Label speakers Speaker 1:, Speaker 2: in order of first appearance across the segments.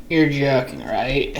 Speaker 1: You're joking, right?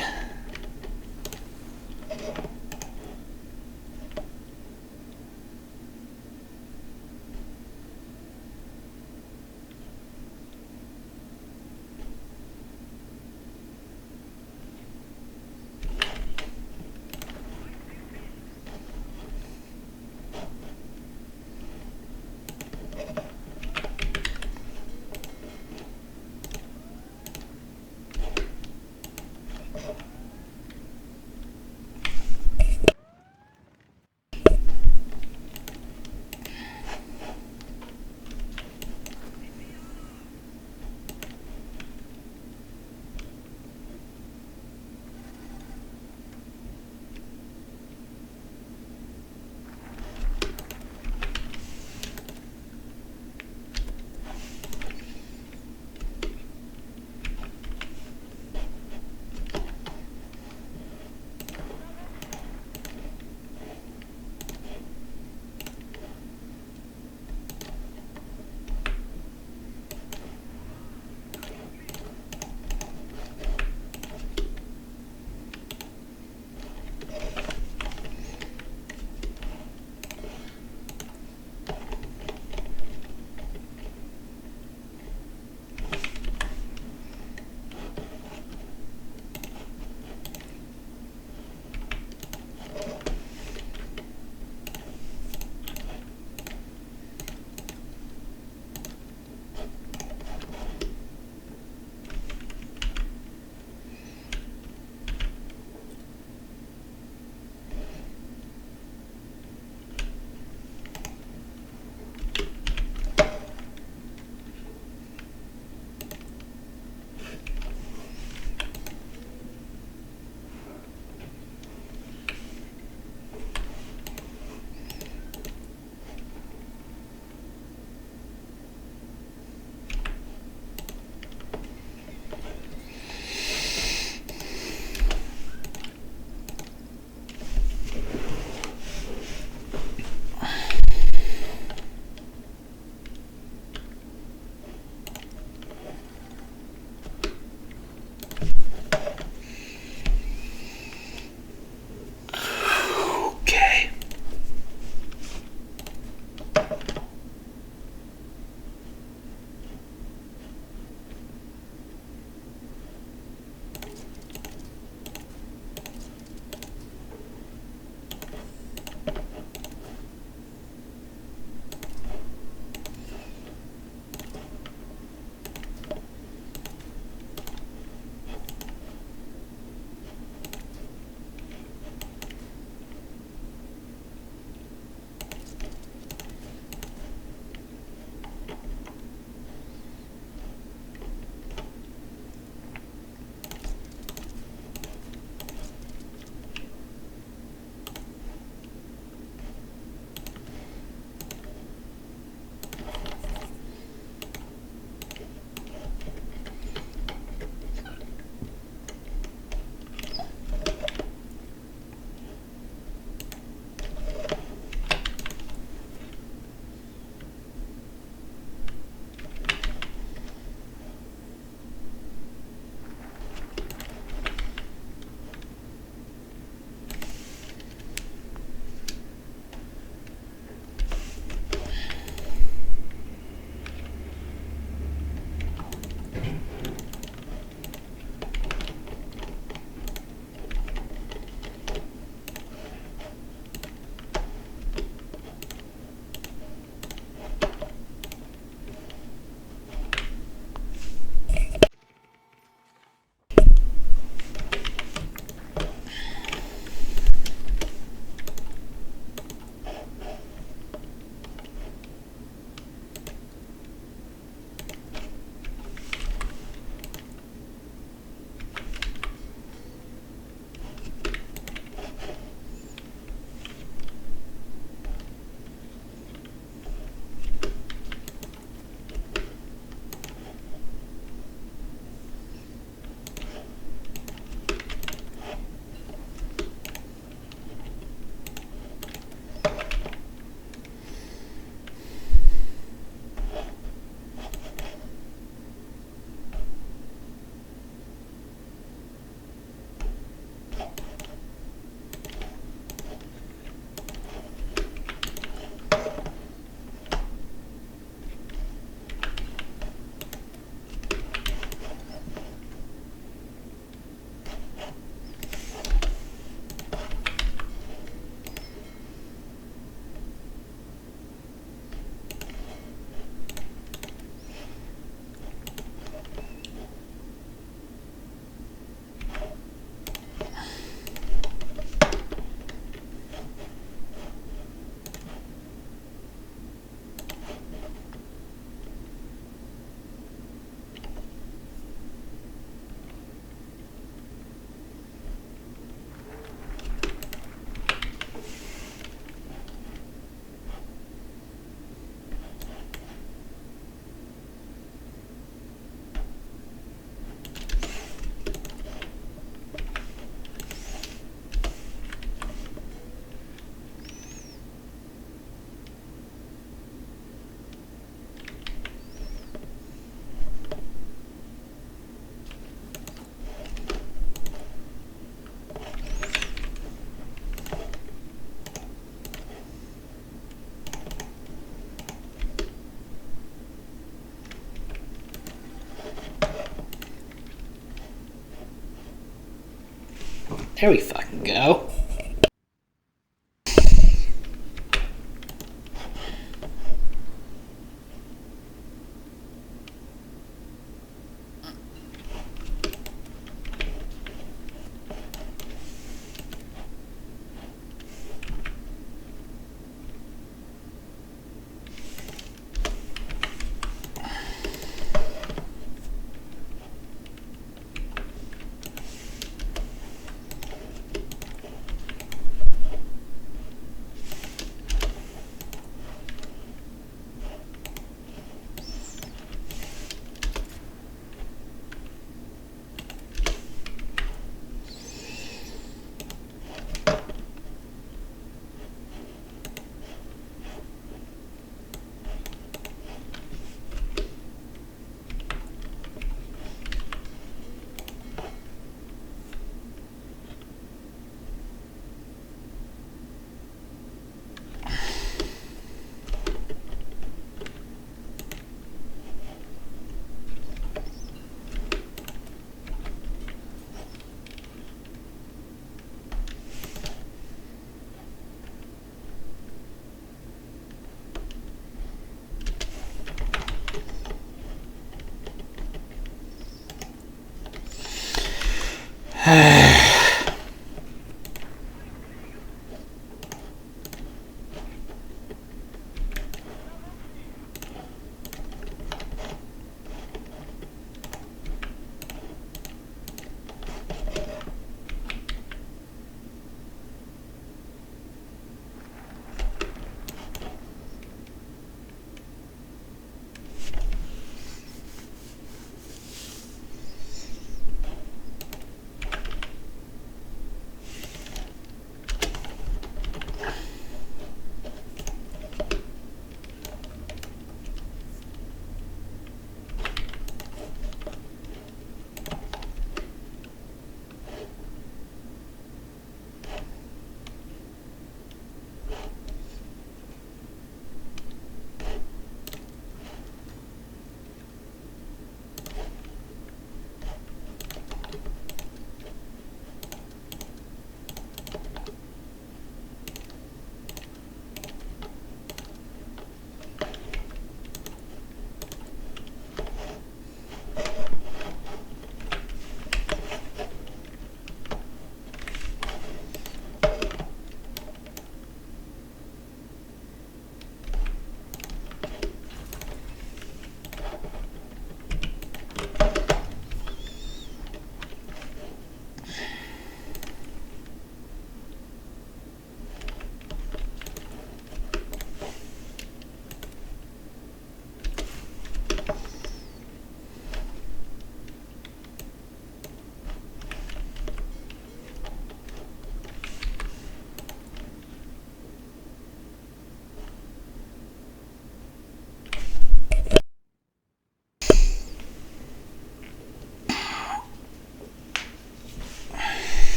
Speaker 1: There we fucking go.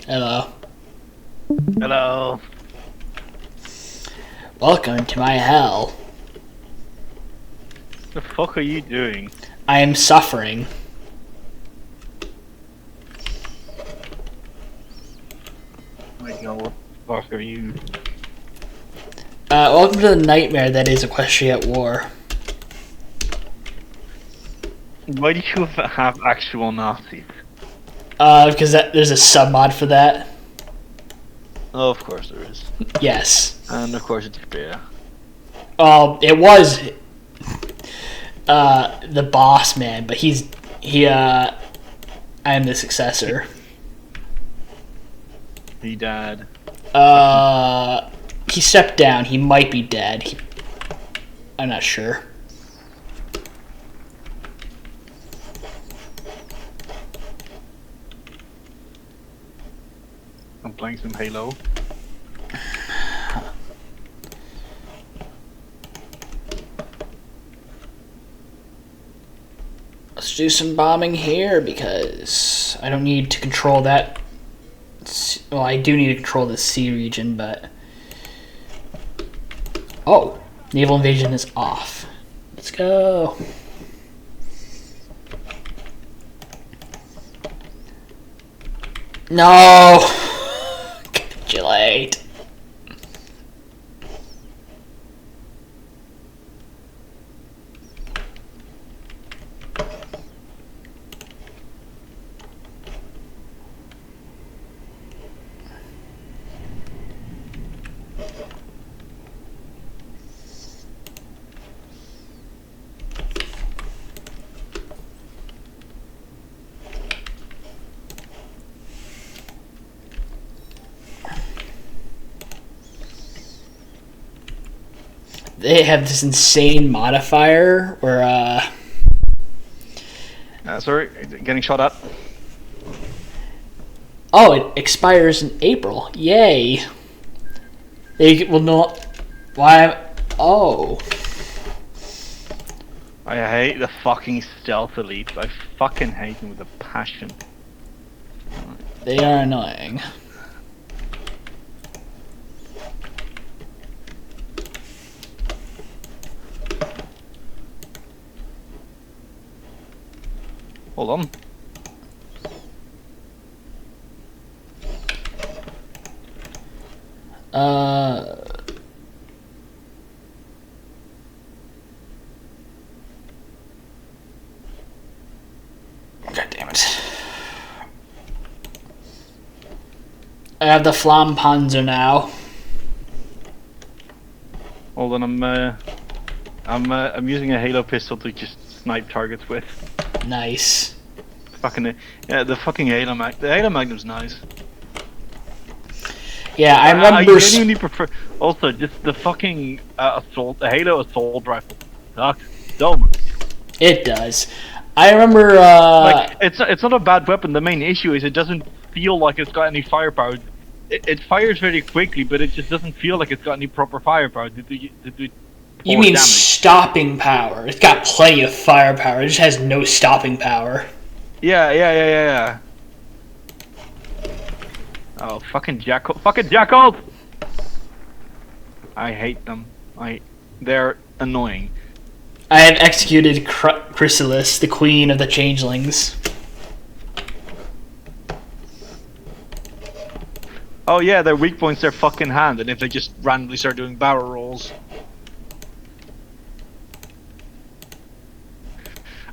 Speaker 1: Hello.
Speaker 2: Hello.
Speaker 1: Welcome to my hell.
Speaker 2: The fuck are you doing?
Speaker 1: I am suffering.
Speaker 2: Oh my god, what the fuck are you?
Speaker 1: Welcome to the nightmare that is Equestria at War.
Speaker 2: Why do you have actual Nazis?
Speaker 1: Because there's a sub-mod for that.
Speaker 2: Oh, of course there is.
Speaker 1: Yes.
Speaker 2: And of course it's beer.
Speaker 1: It was the boss man, but I am the successor.
Speaker 2: He died.
Speaker 1: He stepped down. He might be dead. I'm not sure.
Speaker 2: I'm playing some Halo.
Speaker 1: Let's do some bombing here because I don't need to control that Well, I do need to control the sea region, but... Oh! Naval invasion is off. Let's go! No! Capitulate! They have this insane modifier where,
Speaker 2: sorry, getting shot at.
Speaker 1: Oh, it expires in April. Yay! They will not... Why... Oh.
Speaker 2: I hate the fucking stealth elites. I fucking hate them with a passion.
Speaker 1: They are annoying.
Speaker 2: Hold on.
Speaker 1: God damn it. I have the Flampanzer now.
Speaker 2: Hold on, I'm using a Halo pistol to just snipe targets with.
Speaker 1: Nice.
Speaker 2: Fucking yeah, the fucking Halo the Halo Magnum's nice.
Speaker 1: Yeah, I remember.
Speaker 2: I genuinely prefer. Also, just the fucking the Halo assault rifle sucks so much.
Speaker 1: It does. I remember.
Speaker 2: Like it's not a bad weapon. The main issue is it doesn't feel like it's got any firepower. It fires very quickly, but it just doesn't feel like it's got any proper firepower.
Speaker 1: You mean stopping power? It's got plenty of firepower. It just has no stopping power.
Speaker 2: Yeah. Oh, fucking jackal! Fucking jackals! I hate them. They're annoying.
Speaker 1: I have executed Chrysalis, the queen of the changelings.
Speaker 2: Oh yeah, their weak point's their fucking hand, and if they just randomly start doing barrel rolls.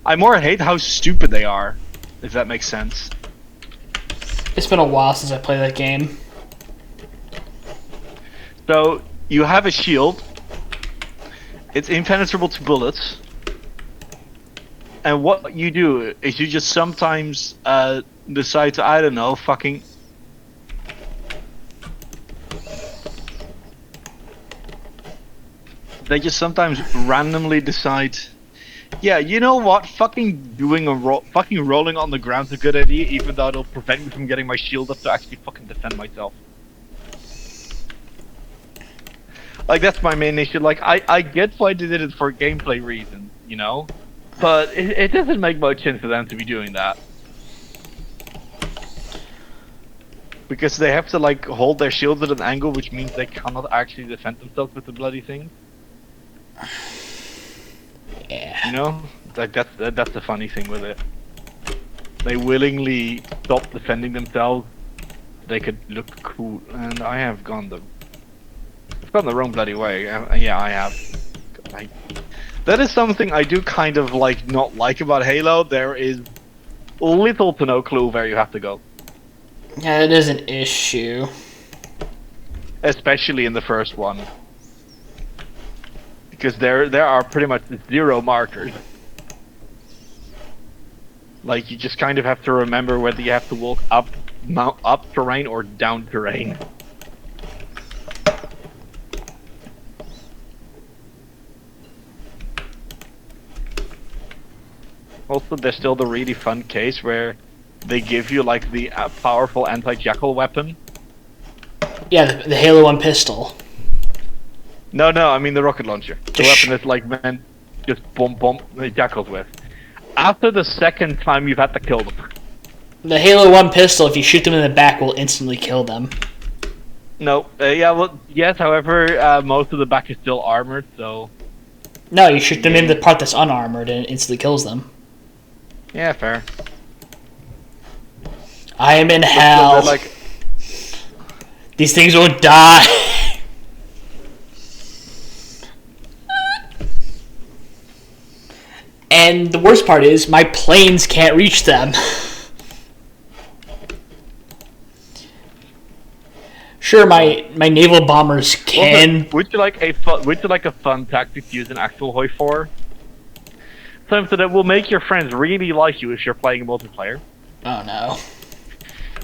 Speaker 2: I more hate how stupid they are, if that makes sense.
Speaker 1: It's been a while since I played that game.
Speaker 2: So, you have a shield. It's impenetrable to bullets. And what you do is you just sometimes decide to, I don't know, fucking... They just sometimes randomly decide... Yeah, you know what? Fucking doing fucking rolling on the ground's a good idea, even though it'll prevent me from getting my shield up to actually fucking defend myself. Like, that's my main issue. Like, I get why they did it for gameplay reasons, you know? But it doesn't make much sense for them to be doing that. Because they have to, like, hold their shields at an angle, which means they cannot actually defend themselves with the bloody thing.
Speaker 1: Yeah.
Speaker 2: You know? Like, that's the funny thing with it. They willingly stop defending themselves. They could look cool, and I have gone the... I've gone the wrong bloody way. Yeah, I have. That is something I do kind of, like, not like about Halo. There is little to no clue where you have to go.
Speaker 1: Yeah, it is an issue.
Speaker 2: Especially in the first one. Because there are pretty much 0 markers. Like, you just kind of have to remember whether you have to walk up terrain or down terrain. Also, there's still the really fun case where they give you, like, the powerful anti-jackal weapon.
Speaker 1: Yeah, the Halo 1 pistol.
Speaker 2: No, I mean the rocket launcher. The weapon that's, like, meant just bump the jackals with. After the second time, you've had to kill them.
Speaker 1: The Halo 1 pistol, if you shoot them in the back, will instantly kill them.
Speaker 2: No, yeah, well, yes. However, most of the back is still armored, so.
Speaker 1: No, you shoot them in the part that's unarmored, and it instantly kills them.
Speaker 2: Yeah, fair.
Speaker 1: I am in hell.
Speaker 2: Like...
Speaker 1: These things won't die. And the worst part is, my planes can't reach them. Sure, my naval bombers can.
Speaker 2: Would you like a fun tactic to use in actual HOI4? Something that will make your friends really like you if you're playing multiplayer.
Speaker 1: Oh no.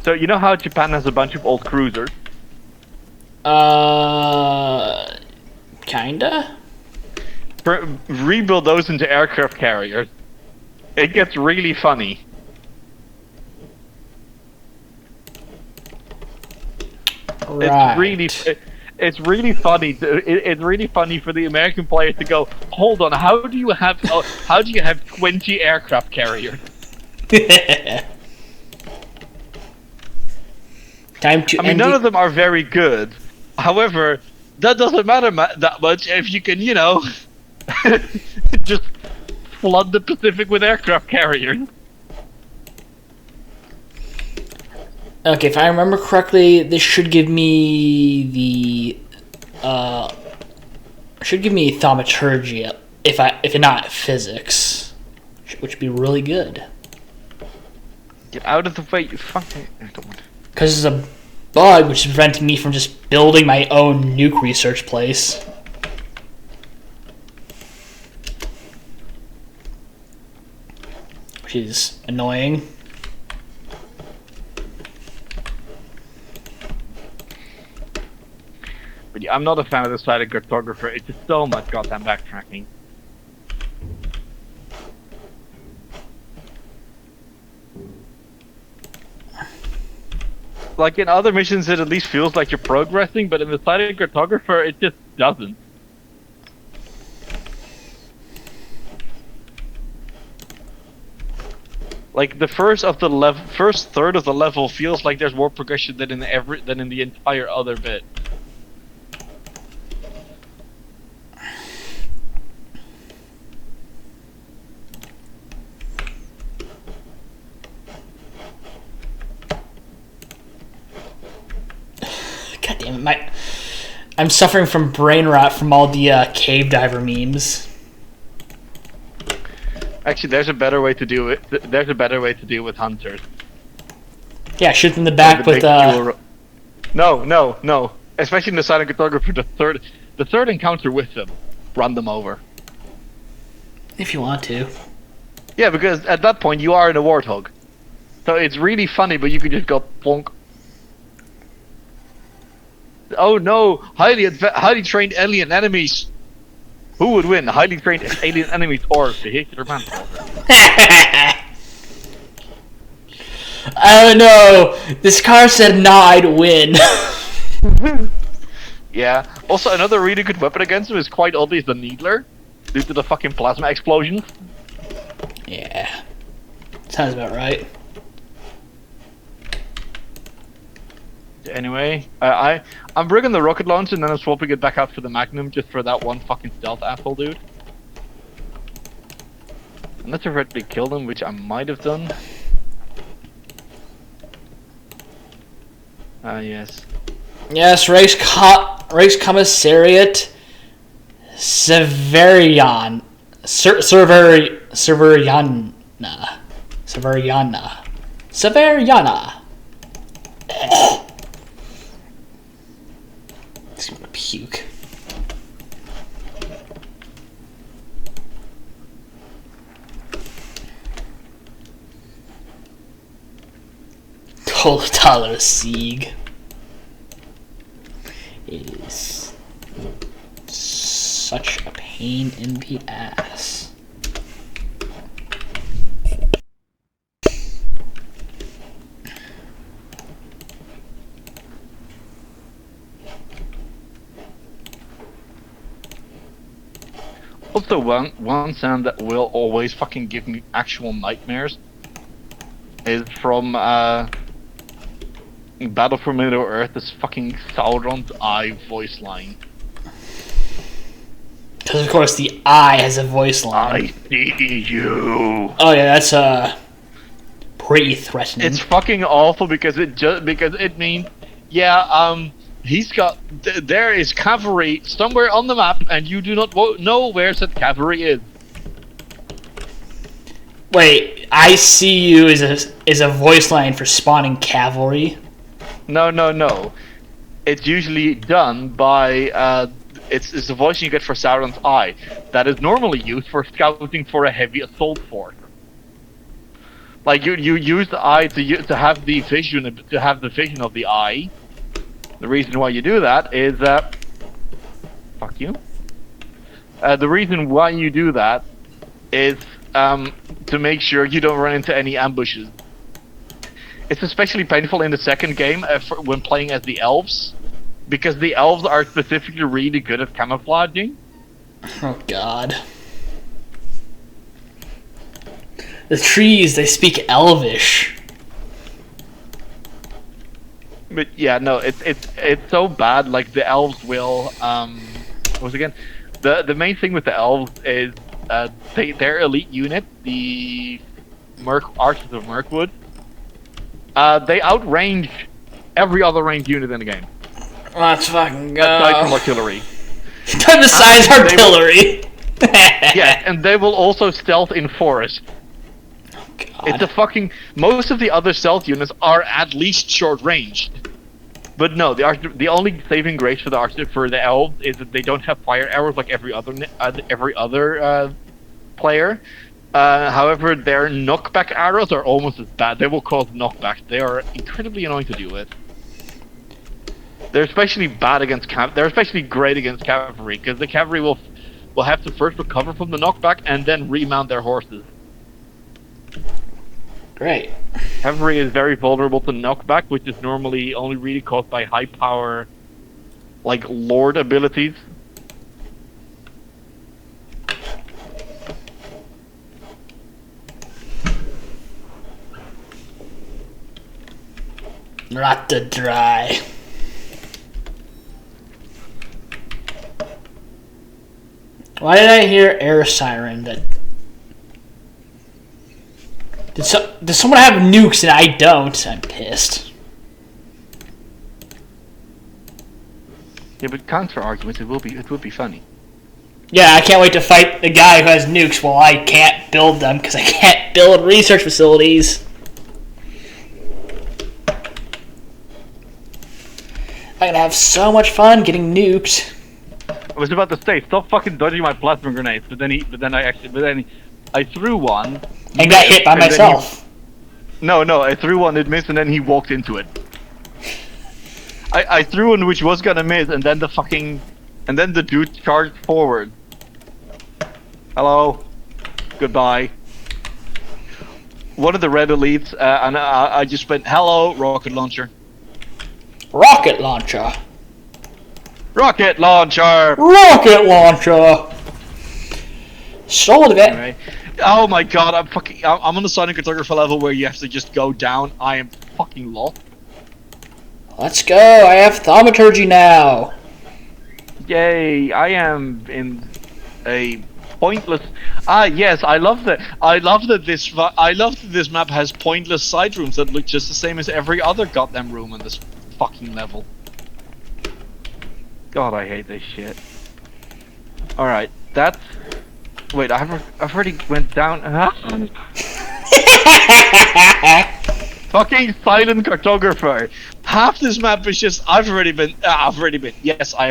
Speaker 2: So you know how Japan has a bunch of old cruisers?
Speaker 1: Kinda?
Speaker 2: Rebuild those into aircraft carriers. It gets really funny.
Speaker 1: Right.
Speaker 2: It's really funny. It's really funny for the American players to go, hold on, how do you have 20 aircraft carriers?
Speaker 1: Time to.
Speaker 2: I mean, none of them are very good. However, that doesn't matter that much if you can, just flood the Pacific with aircraft carriers.
Speaker 1: Okay, if I remember correctly, this should give me thaumaturgy if not physics, which would be really good.
Speaker 2: Get out of the way, you fucking.
Speaker 1: Because it's a bug which is preventing me from just building my own nuke research place. Which is annoying.
Speaker 2: But yeah, I'm not a fan of the silent cartographer. It's just so much goddamn backtracking. Like in other missions, it at least feels like you're progressing, but in the silent cartographer, it just doesn't. Like the first third of the level feels like there's more progression than in the entire other bit.
Speaker 1: God damn it, I'm suffering from brain rot from all the cave diver memes.
Speaker 2: Actually, there's a better way to do it. There's a better way to deal with hunters.
Speaker 1: Yeah, shoot them in the back with
Speaker 2: No. Especially in the silent cartographer, the third encounter with them, run them over.
Speaker 1: If you want to.
Speaker 2: Yeah, because at that point you are in a warthog, so it's really funny. But you could just go plonk. Oh no! Highly trained alien enemies. Who would win? Highly trained alien enemies or vehicular manslaughter?
Speaker 1: Oh no! This car said nah, I'd win.
Speaker 2: Yeah. Also, another really good weapon against him is quite oddly the Needler, due to the fucking plasma explosions.
Speaker 1: Yeah. Sounds about right.
Speaker 2: Anyway, I'm bringing the rocket launcher and then I'm swapping it back out for the Magnum just for that one fucking stealth asshole dude. Unless I directly killed him, which I might have done. Yes.
Speaker 1: Yes, Race Commissariat Severiana. Just gonna puke. $12 Sieg. It is such a pain in the ass.
Speaker 2: Also, one sound that will always fucking give me actual nightmares is from Battle for Middle Earth. This fucking Sauron's Eye voice line.
Speaker 1: Because of course the eye has a voice line.
Speaker 2: I see you.
Speaker 1: Oh yeah, that's pretty threatening.
Speaker 2: It's fucking awful because it means he's got there is cavalry somewhere on the map and you do not know where said cavalry is.
Speaker 1: Wait, I see you is a voice line for spawning cavalry.
Speaker 2: No. It's usually done by it's the voice you get for Sauron's Eye that is normally used for scouting for a heavy assault force. Like you use the eye to have the vision of the eye. The reason why you do that is fuck you. The reason why you do that is to make sure you don't run into any ambushes. It's especially painful in the second game when playing as the elves, because the elves are specifically really good at camouflaging.
Speaker 1: Oh god. The trees, they speak Elvish.
Speaker 2: But yeah, no, it's so bad. Like the elves will once again, the main thing with the elves is their elite unit, the Archers of Mirkwood. They outrange every other ranged unit in the game.
Speaker 1: Let's fucking go.
Speaker 2: Aside from artillery.
Speaker 1: Besides artillery.
Speaker 2: Yeah, and they will also stealth in forest.
Speaker 1: God.
Speaker 2: It's a fucking... Most of the other stealth units are at least short ranged. But no, the only saving grace for the elves is that they don't have fire arrows like every other player. However, their knockback arrows are almost as bad. They will cause knockbacks. They are incredibly annoying to deal with. They're especially bad against They're especially great against cavalry because the cavalry will have to first recover from the knockback and then remount their horses.
Speaker 1: Great.
Speaker 2: Cavalry is very vulnerable to knockback, which is normally only really caused by high power, like lord abilities.
Speaker 1: Not to dry. Why did I hear air siren? Does someone have nukes and I don't? I'm pissed.
Speaker 2: Yeah, but counter arguments, it would be funny.
Speaker 1: Yeah, I can't wait to fight the guy who has nukes while I can't build them because I can't build research facilities. I'm gonna have so much fun getting nuked.
Speaker 2: I was about to say, stop fucking dodging my plasma grenades, but then I threw one
Speaker 1: And got hit by myself.
Speaker 2: No, I threw one, it missed, and then he walked into it. I threw one which was gonna miss, and then the dude charged forward. Hello. Goodbye. One of the red elites, and I just went, hello, rocket launcher.
Speaker 1: Rocket launcher.
Speaker 2: Rocket launcher!
Speaker 1: Rocket launcher! Sold it.
Speaker 2: Right. Oh my god, I'm on the Sonic Cartographer level where you have to just go down. I am fucking lost.
Speaker 1: Let's go, I have thaumaturgy now.
Speaker 2: Yay, I am in a pointless... Ah yes, I love that this map has pointless side rooms that look just the same as every other goddamn room in this fucking level. God, I hate this shit. Alright, that's... Wait, I've already went down... Fucking silent cartographer! Half this map is just... Yes, I have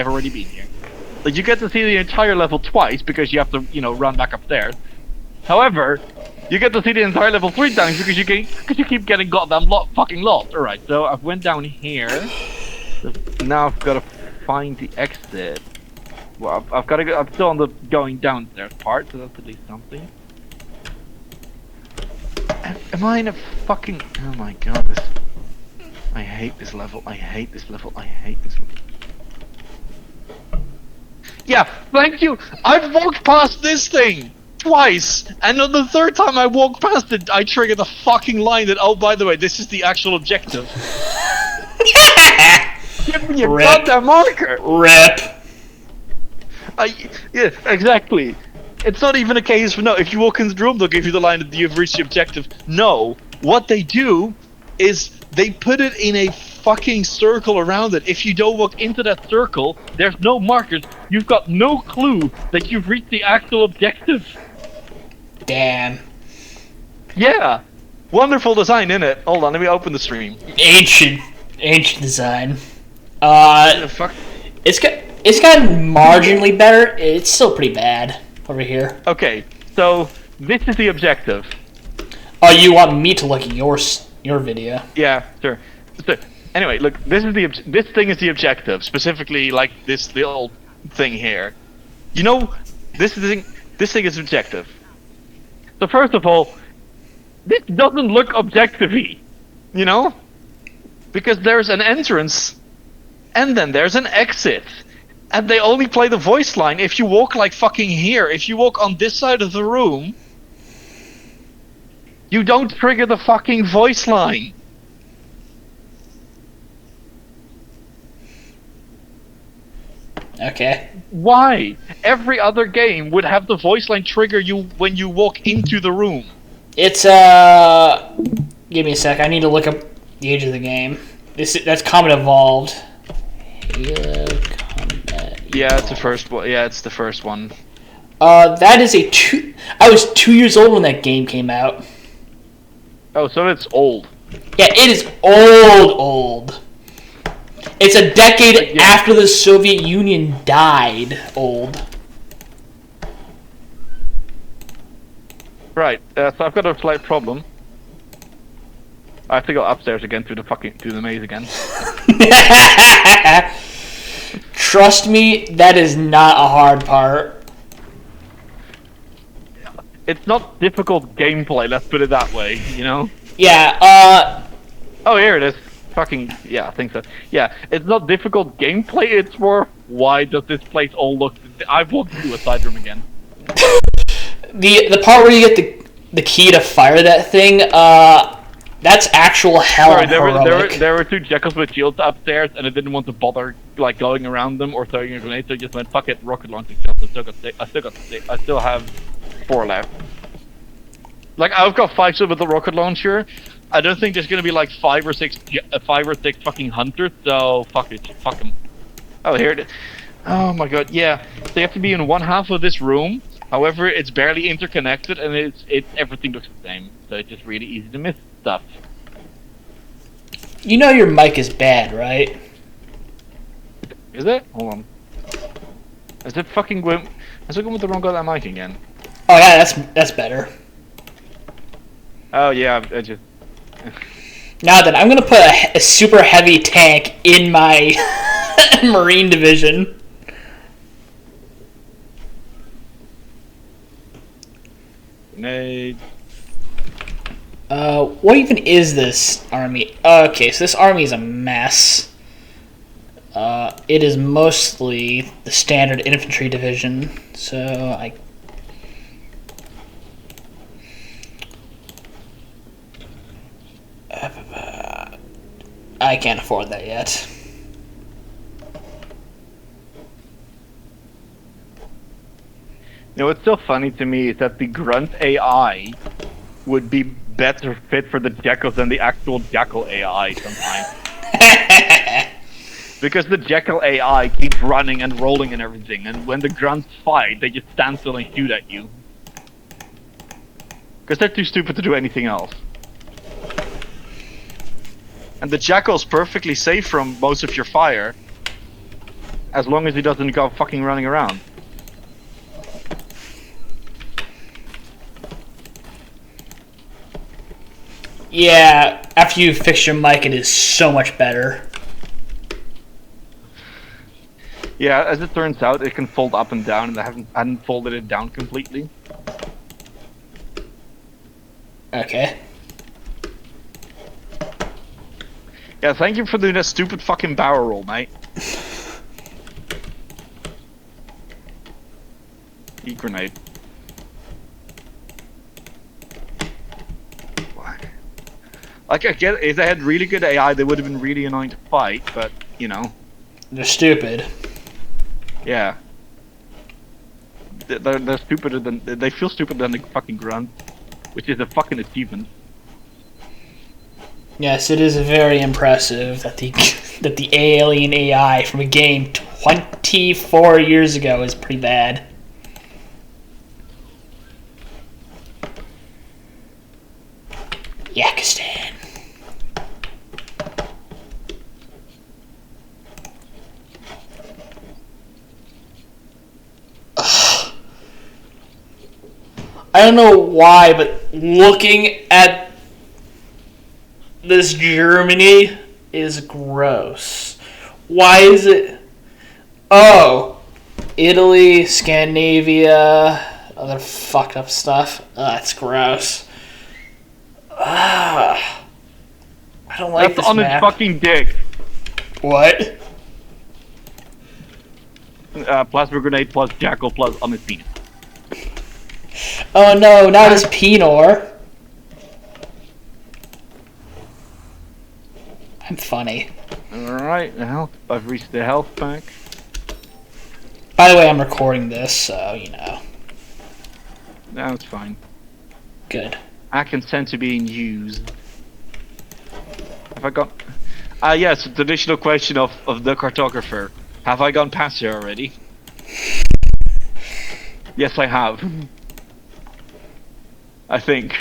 Speaker 2: already been here. Like, you get to see the entire level twice because you have to, run back upstairs. However, you get to see the entire level 3 times because you keep getting goddamn fucking lost. Alright, so I've went down here. So now I've got to find the exit. Well, I've got to go. I'm still on the going downstairs part, so that's at least something. Am I in a fucking... Oh my god, I hate this level. I hate this level. Yeah, thank you. I've walked past this thing twice, and on the third time I walked past it, I triggered the fucking line that, oh, by the way, this is the actual objective. Give me a goddamn marker!
Speaker 1: Rip.
Speaker 2: Yeah, exactly. It's not even a case for, no, if you walk into the room, they'll give you the line that you've reached the objective. No, what they do is they put it in a fucking circle around it. If you don't walk into that circle, there's no markers. You've got no clue that you've reached the actual objective.
Speaker 1: Damn.
Speaker 2: Yeah. Wonderful design, innit? Hold on, let me open the stream.
Speaker 1: Ancient design.
Speaker 2: Fuck.
Speaker 1: It's gotten marginally better. It's still pretty bad over here.
Speaker 2: Okay, so this is the objective.
Speaker 1: Oh, you want me to look at your video?
Speaker 2: Yeah, sure. So, anyway, look, this thing is the objective. Specifically, like this little thing here. You know, this thing is objective. So first of all, this doesn't look objective-y, you know? Because there's an entrance, and then there's an exit. And they only play the voice line if you walk like fucking here. If you walk on this side of the room, you don't trigger the fucking voice line.
Speaker 1: Okay.
Speaker 2: Why? Every other game would have the voice line trigger you when you walk into the room.
Speaker 1: It's give me a sec. I need to look up the age of the game. That's Combat Evolved.
Speaker 2: Yeah, it's the first one. Yeah, it's the first one.
Speaker 1: That is I was 2 years old when that game came out.
Speaker 2: Oh, so it's old.
Speaker 1: Yeah, it is old. It's a decade after the Soviet Union died. Old.
Speaker 2: Right. So I've got a slight problem. I have to go upstairs again through the maze again.
Speaker 1: Trust me, that is not a hard part.
Speaker 2: It's not difficult gameplay, let's put it that way, you know?
Speaker 1: Yeah,
Speaker 2: Oh, here it is. Fucking, yeah, I think so. Yeah, it's not difficult gameplay, it's more, why does this place all look... I've walked into a side room again.
Speaker 1: The part where you get the key to fire that thing, that's actual hell.
Speaker 2: Sorry, there were two jackals with shields upstairs, and I didn't want to bother like going around them or throwing a grenade, so I just went, fuck it, rocket launching shells. I still have 4 left. Like, I've got 5 still with the rocket launcher. I don't think there's gonna be like 5 or 6 fucking hunters, so fuck it, fuck them. Oh, here it is. Oh my god, yeah. So you have to be in one half of this room. However, it's barely interconnected, and everything looks the same. So it's just really easy to miss stuff.
Speaker 1: You know your mic is bad, right?
Speaker 2: Is it? Hold on. Is it fucking going with the wrong goddamn mic again?
Speaker 1: Oh yeah, that's better.
Speaker 2: Oh yeah, I just...
Speaker 1: Now then, I'm gonna put a super heavy tank in my Marine division.
Speaker 2: Grenade.
Speaker 1: What even is this army? Okay, so this army is a mess. It is mostly the standard infantry division, so I can't afford that yet.
Speaker 2: You know, what's so funny to me is that the grunt AI would be better fit for the jackals than the actual jackal AI sometimes. Because the jackal AI keeps running and rolling and everything, and when the grunts fight, they just stand still and shoot at you. Because they're too stupid to do anything else. And the jackal's perfectly safe from most of your fire, as long as he doesn't go fucking running around.
Speaker 1: Yeah, after you fix your mic, it is so much better.
Speaker 2: Yeah, as it turns out, it can fold up and down, and I hadn't folded it down completely.
Speaker 1: Okay.
Speaker 2: Yeah, thank you for doing that stupid fucking barrel roll, mate. Eat grenade. Like, I get if they had really good AI, they would have been really annoying to fight, but, you know.
Speaker 1: They're stupid.
Speaker 2: Yeah. They're stupider than... They feel stupider than the fucking grunt. Which is a fucking achievement.
Speaker 1: Yes, it is very impressive that the alien AI from a game 24 years ago is pretty bad. Yakistan. Ugh. I don't know why, but looking at this Germany is gross. Why is it? Oh, Italy, Scandinavia, other fucked up stuff. That's gross. I don't like
Speaker 2: That's
Speaker 1: this
Speaker 2: on
Speaker 1: map.
Speaker 2: its fucking dick.
Speaker 1: What?
Speaker 2: Plasma grenade plus jackal plus on its penis.
Speaker 1: Oh no, not his Pinor. I'm funny.
Speaker 2: Alright, the health. I've reached the health pack.
Speaker 1: By the way, I'm recording this, so you know.
Speaker 2: That's fine.
Speaker 1: Good.
Speaker 2: I consent to being used. Have I got... yes, the traditional question of the cartographer. Have I gone past here already? Yes, I have. I think.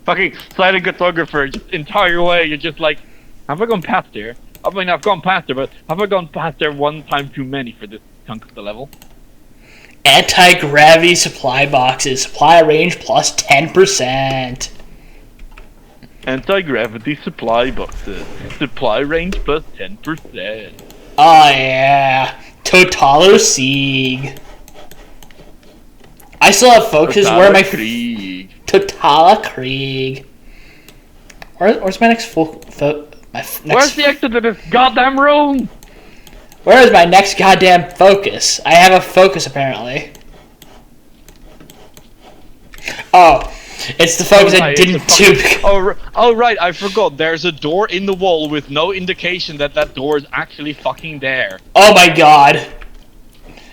Speaker 2: Fucking silent cartographer, just entire way, you're just like, have I gone past here? I mean, I've gone past there, but have I gone past there one time too many for this chunk of the level?
Speaker 1: Anti-gravity supply boxes. Supply range plus 10%.
Speaker 2: Anti-gravity supply boxes. Supply range plus 10%.
Speaker 1: Oh yeah. Totaler Sieg. I still have focus. Where am I?
Speaker 2: Krieg.
Speaker 1: Totala Krieg. Where's my next
Speaker 2: Where's the exit to this goddamn room?
Speaker 1: Where is my next goddamn focus? I have a focus apparently. Oh, it's the focus I didn't do.
Speaker 2: Oh right, I forgot. There's a door in the wall with no indication that that door is actually fucking there.
Speaker 1: Oh my god.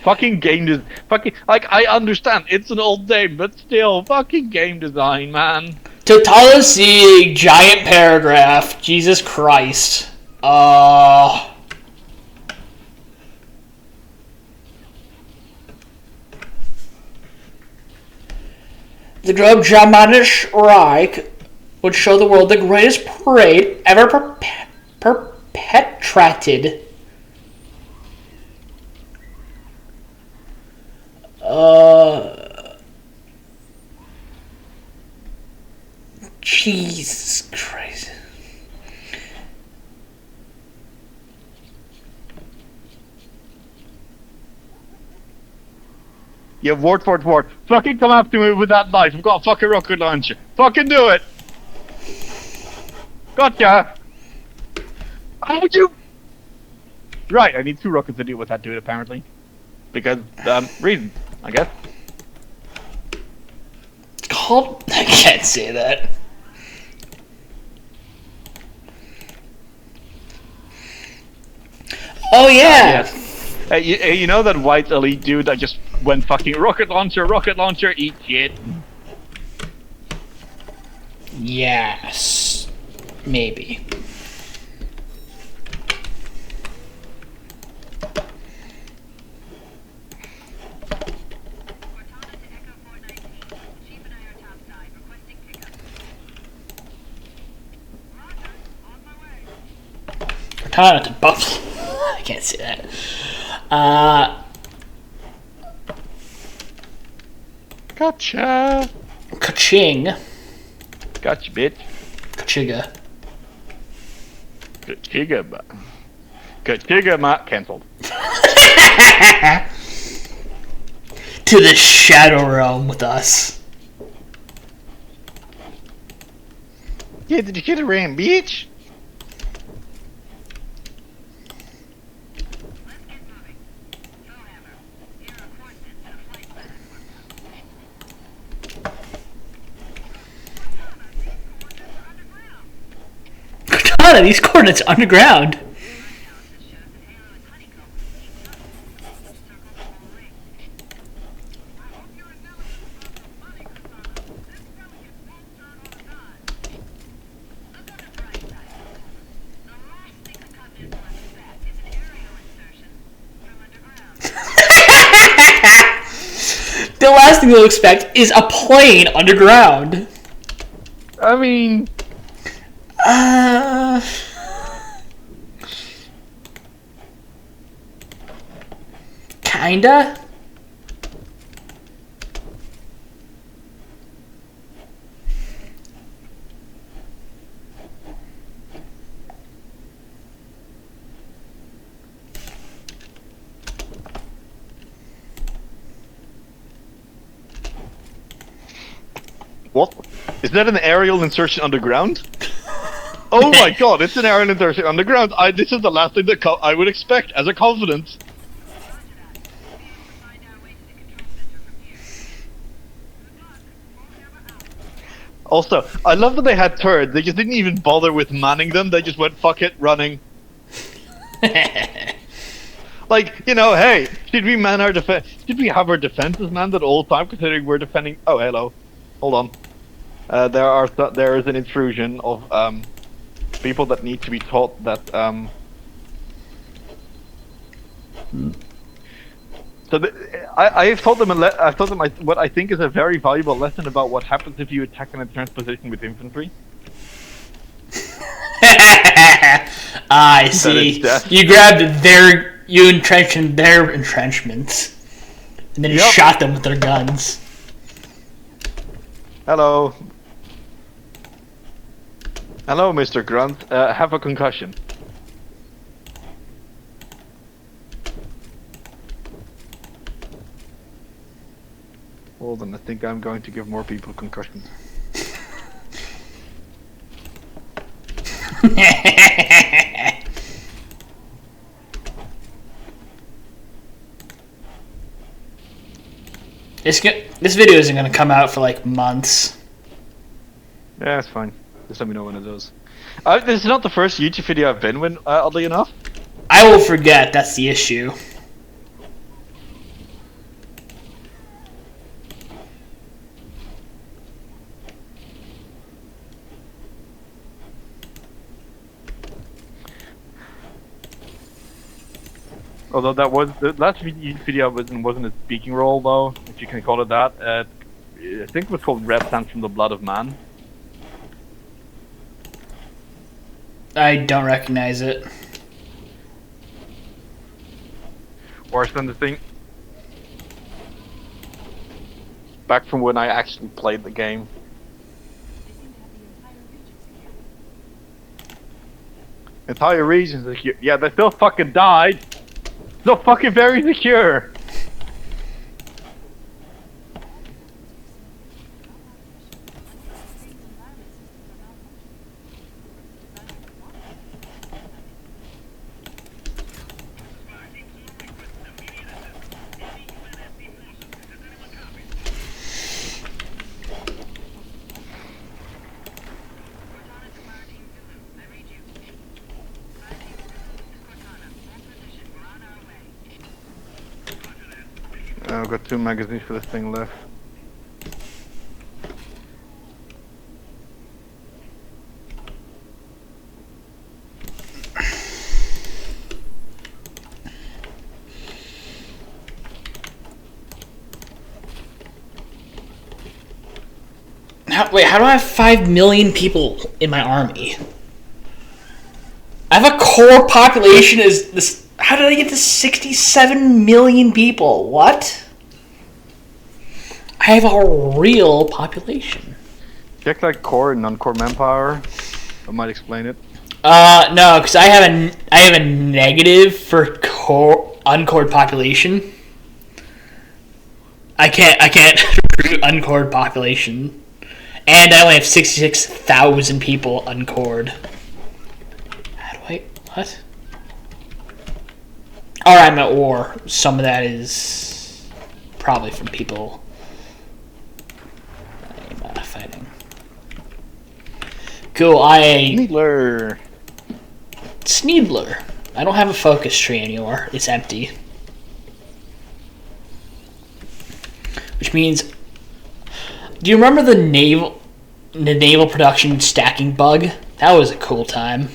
Speaker 2: Fucking game design. Fucking, like, I understand, it's an old game, but still, fucking game design, man.
Speaker 1: Totala Sieg, giant paragraph. Jesus Christ. The Germanische Reich would show the world the greatest parade ever perpetrated. Jesus Christ.
Speaker 2: Yeah, ward. Fucking come after me with that knife. I've got a fucking rocket launcher. Fucking do it. Gotcha. How would you? Right, I need 2 rockets to deal with that dude, apparently. Because, reasons, I guess.
Speaker 1: I can't say that. Oh yeah.
Speaker 2: Yes. You know that white elite dude that just went fucking rocket launcher, eat shit.
Speaker 1: Yes. Maybe. Cortana to Buffalo. I can't say that.
Speaker 2: Gotcha.
Speaker 1: Kaching.
Speaker 2: Gotcha, bitch.
Speaker 1: Kachiga.
Speaker 2: Kachiga, cancelled.
Speaker 1: To the Shadow Realm with us.
Speaker 2: Yeah, did you get a ram, bitch?
Speaker 1: none of these coordinates are underground. The last thing they'll expect is a plane underground.
Speaker 2: I mean...
Speaker 1: Kinda?
Speaker 2: What? Is that an aerial insertion underground? Oh my god, it's an aerial insertion underground. This is the last thing that I would expect as a confidence. Also, I love that they had turrets. They just didn't even bother with manning them. They just went, fuck it, running. Like, you know, hey, should we man our defense? Should we have our defenses manned at all time, considering we're defending? Oh, hello. Hold on. There is an intrusion of people that need to be taught that. So I've taught them what I think is a very valuable lesson about what happens if you attack an entrenched position with infantry.
Speaker 1: I see. You entrenched in their entrenchments, and then you shot them with their guns.
Speaker 2: Hello. Hello, Mr. Grunt. Have a concussion. Hold on, I think I'm going to give more people concussions.
Speaker 1: This video isn't going to come out for like months.
Speaker 2: Yeah, it's fine. Just let me know when it does. This is not the first YouTube video I've been in, oddly enough.
Speaker 1: I will forget, that's the issue.
Speaker 2: Although that was the last video wasn't a speaking role, though, if you can call it that. I think it was called Red Sands from the Blood of Man.
Speaker 1: I don't recognize it.
Speaker 2: Worse than the thing. Back from when I actually played the game. Entire regions secure. Yeah, they still fucking died. So fucking very secure. I've got 2 magazines for this thing left.
Speaker 1: Wait, how do I have 5 million people in my army? I have a core population is this. How did I get to 67 million people? What? I have a real population.
Speaker 2: Check like core and non-core manpower. I might explain it.
Speaker 1: No, because I have a negative for core uncored population. I can't recruit uncored population, and I only have 66,000 people uncored. How do I what? Alright, I'm at war. Some of that is probably from people I'm fighting. Cool,
Speaker 2: Needler.
Speaker 1: Sneedler. I don't have a focus tree anymore. It's empty. Which means, do you remember the naval production stacking bug? That was a cool time.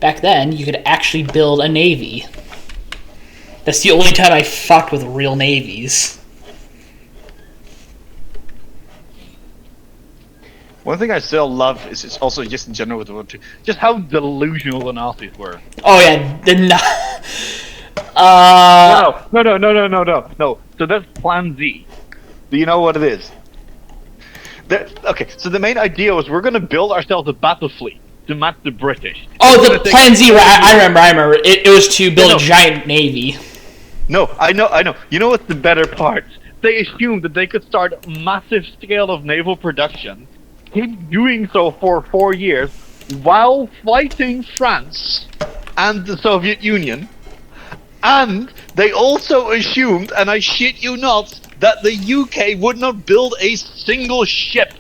Speaker 1: Back then, you could actually build a navy. That's the only time I fucked with real navies.
Speaker 2: One thing I still love is it's also just in general with World War II, just how delusional the Nazis were.
Speaker 1: Oh yeah,
Speaker 2: No. So that's Plan Z. Do you know what it is? Okay, so the main idea was we're going to build ourselves a battle fleet to match the British.
Speaker 1: Oh, the Plan Z, I remember. It was to build a giant navy.
Speaker 2: No, I know. You know what's the better part? They assumed that they could start a massive scale of naval production, keep doing so for 4 years, while fighting France and the Soviet Union, and they also assumed, and I shit you not, that the UK would not build a single ship.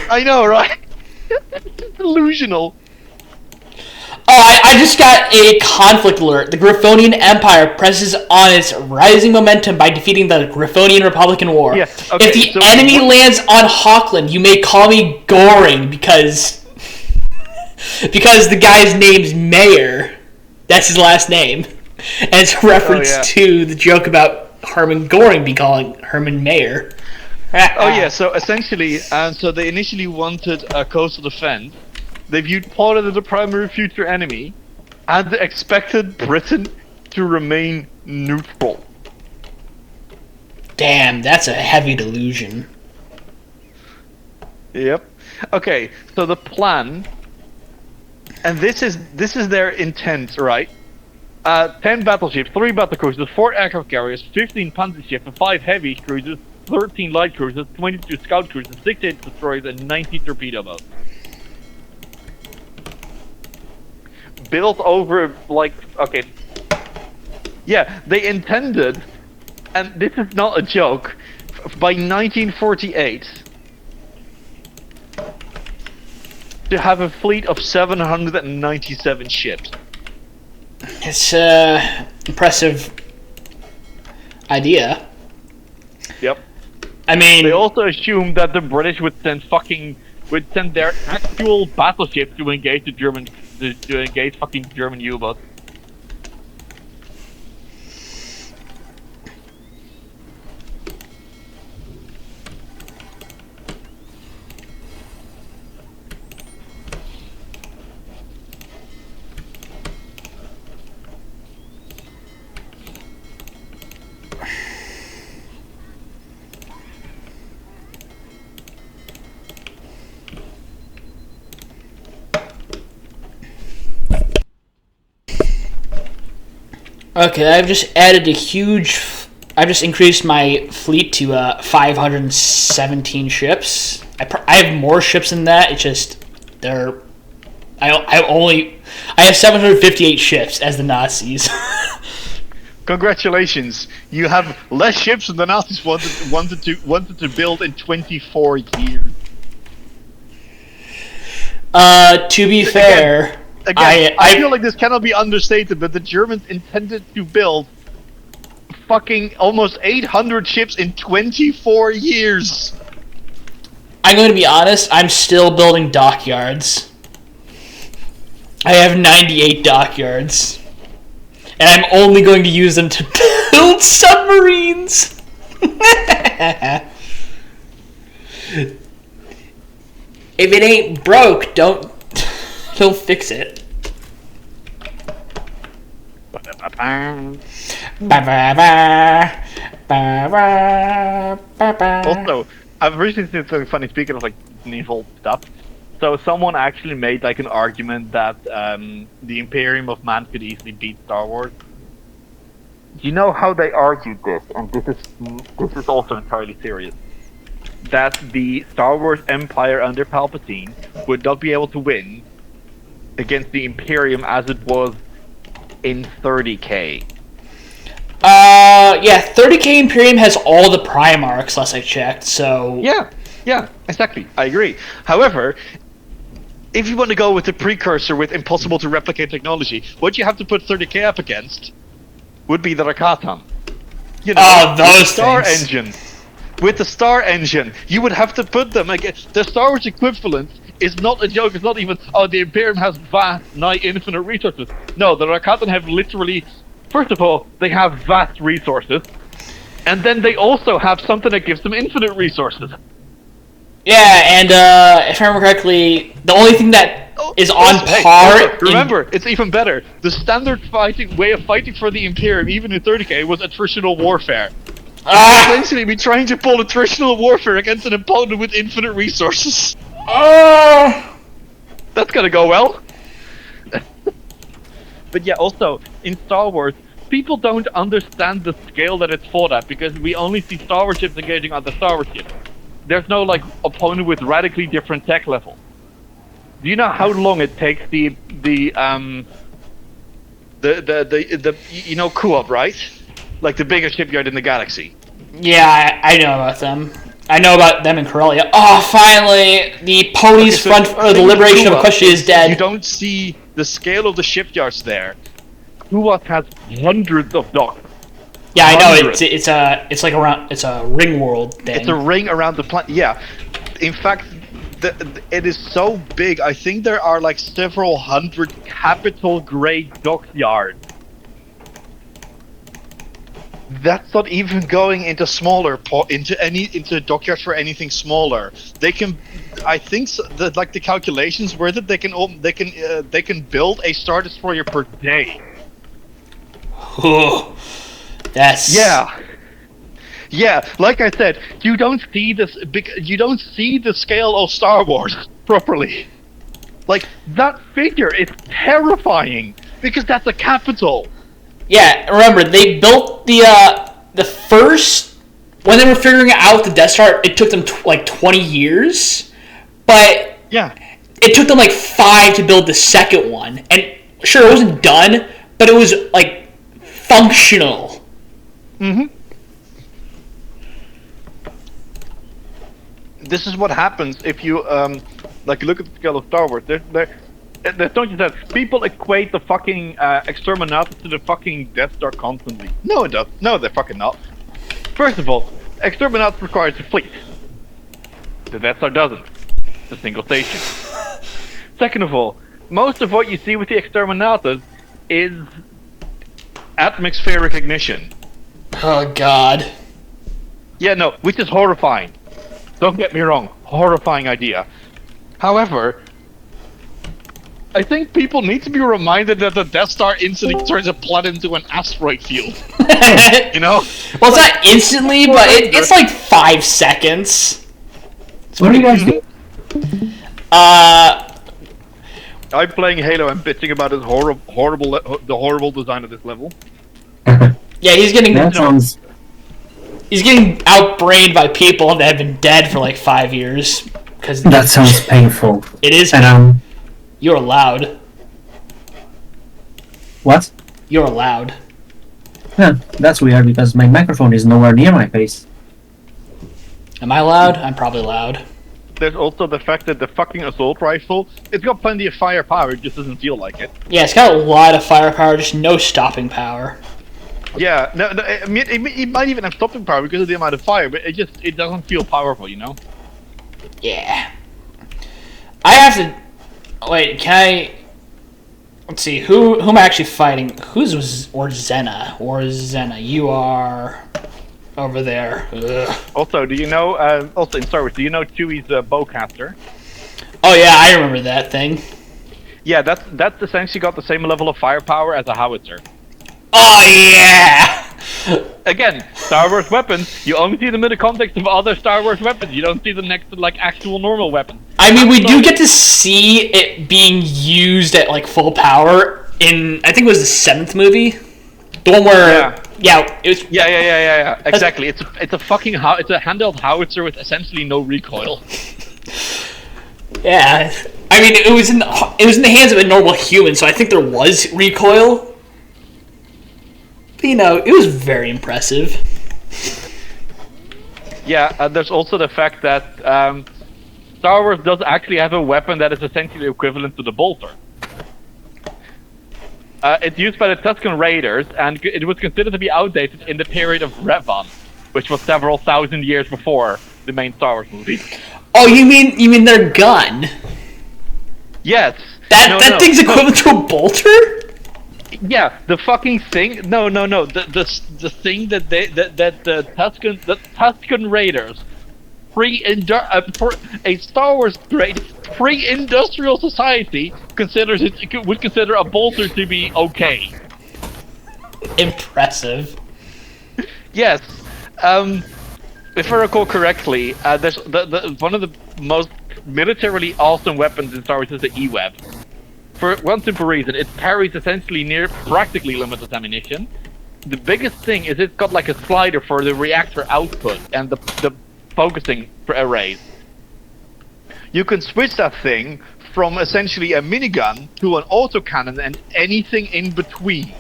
Speaker 2: I know, right? It's delusional.
Speaker 1: Oh, I just got a conflict alert. The Griffonian Empire presses on its rising momentum by defeating the Griffonian Republican War.
Speaker 2: Yeah, okay,
Speaker 1: if the enemy lands on Hawkland, you may call me Goring because the guy's name's Mayer. That's his last name. And it's a reference to the joke about Hermann Goring be calling Herman Mayer.
Speaker 2: Oh yeah, so essentially, so they initially wanted a coastal defense. They viewed Poland as a primary future enemy, and they expected Britain to remain neutral.
Speaker 1: Damn, that's a heavy delusion.
Speaker 2: Yep. Okay, so the plan, and this is their intent, right? 10 battleships, 3 battlecruisers, 4 aircraft carriers, 15 panzer ships, and 5 heavy cruisers, 13 light cruisers, 22 scout cruisers, 68 destroyers, and 90 torpedo boats. Built over, like, okay. Yeah, they intended, and this is not a joke, by 1948, to have a fleet of 797 ships.
Speaker 1: It's impressive idea.
Speaker 2: Yep.
Speaker 1: I mean,
Speaker 2: they also assumed that the British would send their actual battleships to engage fucking German U-boats.
Speaker 1: Okay, I've just increased my fleet to 517 ships. I have more ships than that. It's just I have 758 ships as the Nazis.
Speaker 2: Congratulations! You have less ships than the Nazis wanted to build in 24 years.
Speaker 1: To be fair.
Speaker 2: Again, I feel like this cannot be understated, but the Germans intended to build fucking almost 800 ships in 24 years.
Speaker 1: I'm going to be honest, I'm still building dockyards. I have 98 dockyards. And I'm only going to use them to build submarines. If it ain't broke, don't fix it.
Speaker 2: Also, I've recently seen something funny, speaking of like naval stuff. So someone actually made like an argument that the Imperium of Man could easily beat Star Wars. Do you know how they argued this? And this is also entirely serious. That the Star Wars Empire under Palpatine would not be able to win against the Imperium as it was in 30K.
Speaker 1: Yeah, 30k Imperium has all the Primarchs, last I checked, so...
Speaker 2: Yeah, exactly. I agree. However, if you want to go with the precursor with impossible to replicate technology, what you have to put 30k up against would be the Rakatan. You know,
Speaker 1: those
Speaker 2: with the Star
Speaker 1: things.
Speaker 2: Engine. With the Star Engine, you would have to put them against... The Star Wars equivalent is not a joke. It's not even, the Imperium has vast, nigh infinite resources. No, the Rakatan have literally... First of all, they have vast resources. And then they also have something that gives them infinite resources.
Speaker 1: Yeah, and if I remember correctly, the only thing that is on par...
Speaker 2: Remember, it's even better. The standard way of fighting for the Imperium, even in 30k, was attritional warfare. Essentially, be trying to pull attritional warfare against an opponent with infinite resources. That's gonna go well. But yeah, also, in Star Wars, people don't understand the scale that it's fought at, because we only see Star Wars ships engaging other Star Wars ships. There's no, like, opponent with radically different tech level. Do you know how long it takes you know, Kuop, right? Like the biggest shipyard in the galaxy.
Speaker 1: Yeah, I know about them. I know about them in Corellia. Oh, finally! The Ponies Front for the Liberation of Kush is dead.
Speaker 2: You don't see the scale of the shipyards there. Kuop has hundreds of docks.
Speaker 1: Yeah, I know. It's a ring world thing.
Speaker 2: It's a ring around the planet. Yeah, in fact, it is so big. I think there are like several hundred capital grade dockyards. That's not even going into smaller into dockyards for anything smaller. They can, I think, the calculations were that they can build a Star Destroyer per day.
Speaker 1: Oh, that's
Speaker 2: yeah. Like I said, you don't see the scale of Star Wars properly. Like that figure is terrifying because that's a capital.
Speaker 1: Yeah, remember, they built the first... When they were figuring out the Death Star, it took them, 20 years. But...
Speaker 2: Yeah.
Speaker 1: It took them, 5 to build the second one. And, sure, it wasn't done, but it was, functional.
Speaker 2: Mm-hmm. This is what happens if you, look at the scale of Star Wars. Don't you say people equate the fucking exterminatus to the fucking Death Star constantly? No, it does. No, they're fucking not. First of all, exterminatus requires a fleet. The Death Star doesn't. It's a single station. Second of all, most of what you see with the exterminatus is atmospheric ignition.
Speaker 1: Oh God.
Speaker 2: Yeah, no, which is horrifying. Don't get me wrong, horrifying idea. However, I think people need to be reminded that the Death Star instantly turns a planet into an asteroid field. You know?
Speaker 1: Well, it's not instantly, but it's 5 seconds.
Speaker 3: What do you guys do?
Speaker 2: I'm playing Halo and bitching about this horrible design of this level.
Speaker 1: Yeah, he's getting
Speaker 3: That sounds...
Speaker 1: he's getting outbrained by people that have been dead for 5 years.
Speaker 3: That sounds painful.
Speaker 1: It is.
Speaker 3: And
Speaker 1: You're loud.
Speaker 3: What?
Speaker 1: You're loud.
Speaker 3: Yeah, that's weird because my microphone is nowhere near my face.
Speaker 1: Am I loud? I'm probably loud.
Speaker 2: There's also the fact that the fucking assault rifle, it's got plenty of firepower, it just doesn't feel like it.
Speaker 1: Yeah, it's got a lot of firepower, just no stopping power.
Speaker 2: Yeah, no, I mean, it might even have stopping power because of the amount of fire, but it doesn't feel powerful, you know?
Speaker 1: Yeah. I have to... Wait, can I... Let's see, who am I actually fighting? Who's Zena? You are... over there. Ugh.
Speaker 2: Also, do you know, also in Star Wars, do you know Chewie's bowcaster?
Speaker 1: Oh yeah, I remember that thing.
Speaker 2: Yeah, that's essentially got the same level of firepower as a howitzer.
Speaker 1: Oh yeah!
Speaker 2: Again, Star Wars weapons, you only see them in the context of other Star Wars weapons. You don't see them next to, actual normal weapons.
Speaker 1: I mean, we do get to see it being used at, full power in, I think it was the 7th movie? The one where... Yeah, it was...
Speaker 2: Yeah. Exactly. It's a fucking... It's a handheld howitzer with essentially no recoil.
Speaker 1: Yeah. I mean, it was in the hands of a normal human, so I think there was recoil. But, you know, it was very impressive.
Speaker 2: Yeah, there's also the fact that Star Wars does actually have a weapon that is essentially equivalent to the bolter. It's used by the Tusken Raiders, and it was considered to be outdated in the period of Revan, which was several thousand years before the main Star Wars movie.
Speaker 1: Oh, you mean their gun?
Speaker 2: Yes.
Speaker 1: That thing's equivalent to a bolter?
Speaker 2: Yeah, the fucking thing. No. The thing that the Tusken Raiders, for a Star Wars great pre-industrial society would consider a bolter to be okay.
Speaker 1: Impressive.
Speaker 2: Yes. If I recall correctly, there's one of the most militarily awesome weapons in Star Wars is the EaW. For one simple reason, it carries essentially near practically limitless ammunition. The biggest thing is it's got like a slider for the reactor output and the focusing arrays. You can switch that thing from essentially a minigun to an autocannon and anything in between.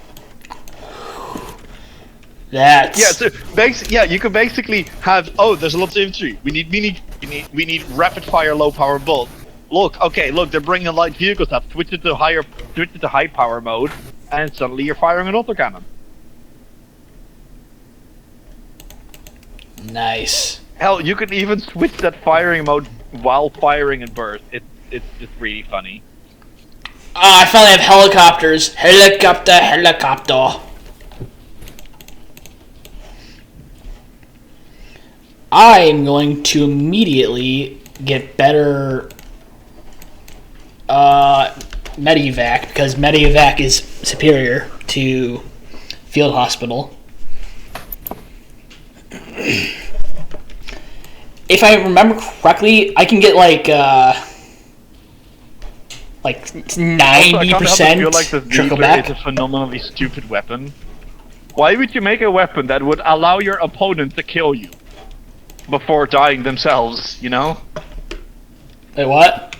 Speaker 1: That's...
Speaker 2: Yeah, so you can basically have, there's a lot of infantry. We need rapid fire, low power bolts. Look, they're bringing light vehicles up. Switch it to high power mode, and suddenly you're firing an autocannon.
Speaker 1: Nice.
Speaker 2: Hell, you can even switch that firing mode while firing in burst. It's just really funny.
Speaker 1: I finally have helicopters. Helicopter. I am going to immediately get better Medivac, because Medivac is superior to Field Hospital. If I remember correctly, I can get like 90% trickle back.
Speaker 2: It's a phenomenally stupid weapon. Why would you make a weapon that would allow your opponent to kill you before dying themselves, you know?
Speaker 1: Wait, what?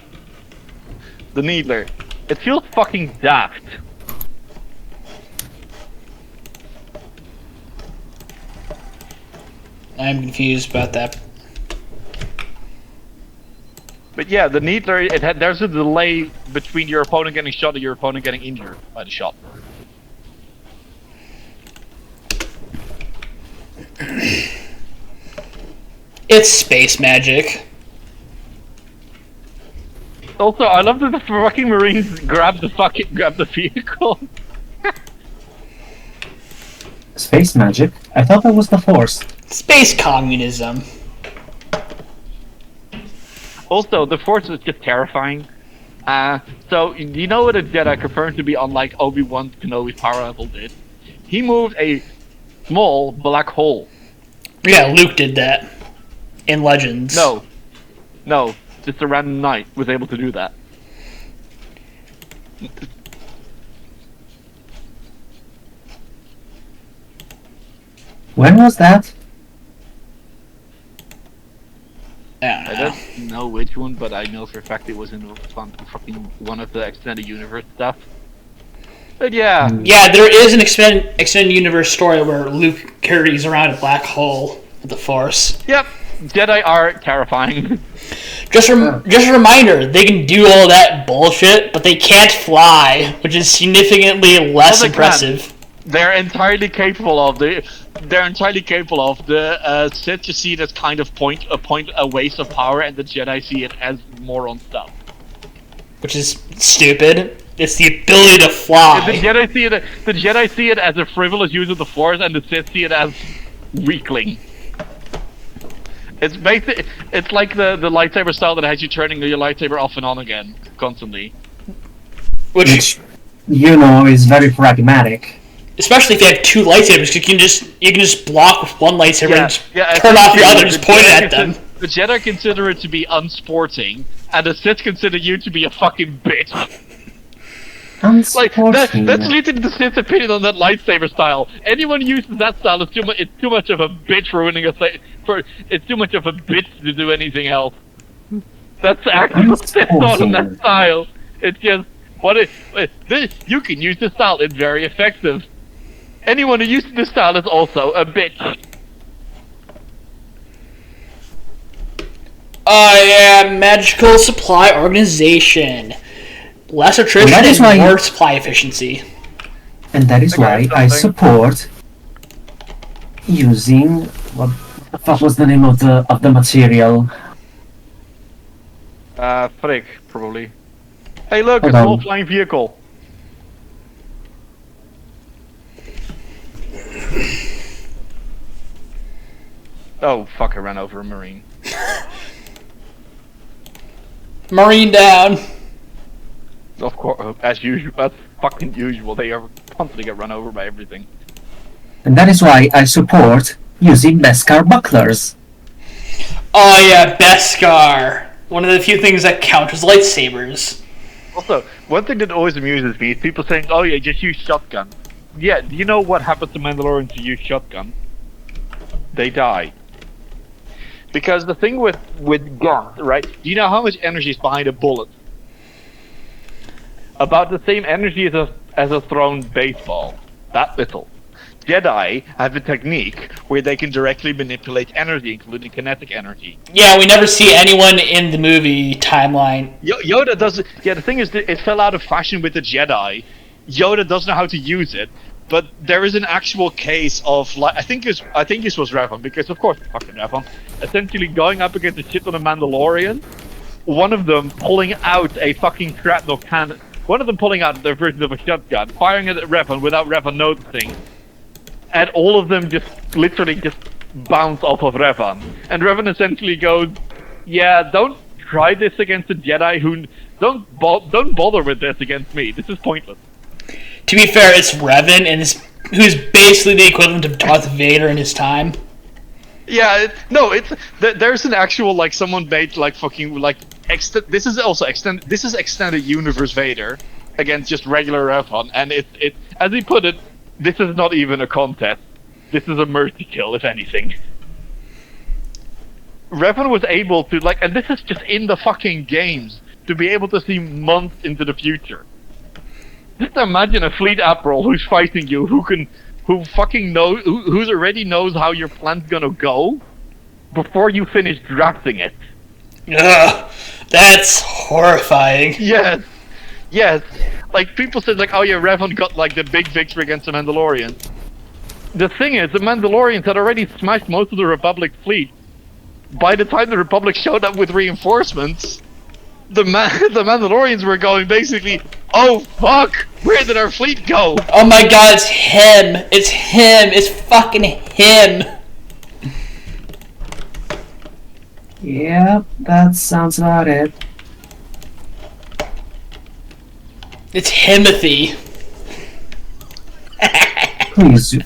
Speaker 2: The Needler. It feels fucking daft.
Speaker 1: I'm confused about that.
Speaker 2: But yeah, the Needler, there's a delay between your opponent getting shot and your opponent getting injured by the shot.
Speaker 1: It's space magic.
Speaker 2: Also, I love that the fucking Marines grab the vehicle.
Speaker 3: Space magic? I thought that was the Force.
Speaker 1: Space communism.
Speaker 2: Also, the Force is just terrifying. So, you know what a Jedi confirmed to be unlike Obi-Wan Kenobi's power level did? He moved a small black hole.
Speaker 1: Yeah, Luke did that. In Legends.
Speaker 2: No. Just a random knight was able to do that.
Speaker 3: When was that?
Speaker 2: I don't know which one, but I know for a fact it was in fucking one of the extended universe stuff. But yeah.
Speaker 1: Yeah, there is an extended universe story where Luke carries around a black hole with the Force.
Speaker 2: Yep. Jedi are terrifying.
Speaker 1: Just a reminder, they can do all that bullshit, but they can't fly, which is significantly less impressive.
Speaker 2: They're entirely capable of the Sith to see it as kind of a waste of power, and the Jedi see it as moron stuff.
Speaker 1: Which is stupid. It's the ability to fly.
Speaker 2: The Jedi see it as a frivolous use of the Force, and the Sith see it as weakling. It's like the lightsaber style that has you turning your lightsaber off and on again constantly.
Speaker 1: Which
Speaker 3: you know is very pragmatic.
Speaker 1: Especially if you have two lightsabers, you can just block with one lightsaber and turn off your other, just point it at them.
Speaker 2: The Jedi consider it to be unsporting, and the Sith consider you to be a fucking bitch. That's literally the Sith's opinion on that lightsaber style. Anyone who uses that style is it's too much of a bitch ruining it's too much of a bitch to do anything else. That's actually what Sith thought on that style. It's just you can use this style. It's very effective. Anyone who uses this style is also a bitch.
Speaker 1: I am Magical Supply Organization. Less attrition
Speaker 3: that is
Speaker 1: and
Speaker 3: why-
Speaker 1: more supply efficiency.
Speaker 3: And that is
Speaker 2: Okay,
Speaker 3: why I
Speaker 2: something.
Speaker 3: support using what was the name of the material?
Speaker 2: Frick, probably. Hey, look, a
Speaker 3: Hold
Speaker 2: small
Speaker 3: on.
Speaker 2: flying vehicle. Oh, fuck, I ran over a marine.
Speaker 1: Marine down.
Speaker 2: Of course, as usual, that's fucking usual. They are constantly get run over by everything.
Speaker 3: And that is why I support using Beskar bucklers.
Speaker 1: Oh yeah, Beskar. One of the few things that count as lightsabers.
Speaker 2: Also, one thing that always amuses me is people saying, "Oh yeah, just use shotgun." Yeah, do you know what happens to Mandalorians who use shotgun? They die. Because the thing with guns, right? Do you know how much energy is behind a bullet? About the same energy as a thrown baseball. That little. Jedi have a technique where they can directly manipulate energy, including kinetic energy.
Speaker 1: Yeah, we never see anyone in the movie timeline.
Speaker 2: Yoda doesn't. Yeah, the thing is, that it fell out of fashion with the Jedi. Yoda doesn't know how to use it, but there is an actual case of like I think this was Revan, because of course fucking Revan, essentially going up against a shit on a Mandalorian. One of them pulling out a fucking shrapnel cannon. One of them pulling out their version of a shotgun, firing it at Revan without Revan noticing. And all of them just literally just bounce off of Revan. And Revan essentially goes, "Yeah, don't try this against a Jedi who don't bother with this against me. This is pointless."
Speaker 1: To be fair, it's Revan, and who's basically the equivalent of Darth Vader in his time.
Speaker 2: Yeah, there's an actual like someone made like fucking like this is also extended universe Vader against just regular Revan, and it as he put it. This is not even a contest. This is a mercy kill, if anything. Revan was able to, like, and this is just in the fucking games, to be able to see months into the future. Just imagine a fleet admiral who's fighting you, who fucking knows, who's already knows how your plan's gonna go before you finish drafting it.
Speaker 1: Ugh, that's horrifying.
Speaker 2: Yes. Yes, like people said, like, oh yeah, Revan got like the big victory against the Mandalorians. The thing is, the Mandalorians had already smashed most of the Republic fleet. By the time the Republic showed up with reinforcements, the Mandalorians were going basically, oh fuck, where did our fleet go?
Speaker 1: Oh my god, it's him! It's him! It's fucking him!
Speaker 3: Yeah, that sounds about it.
Speaker 1: It's Himothy.
Speaker 3: Please do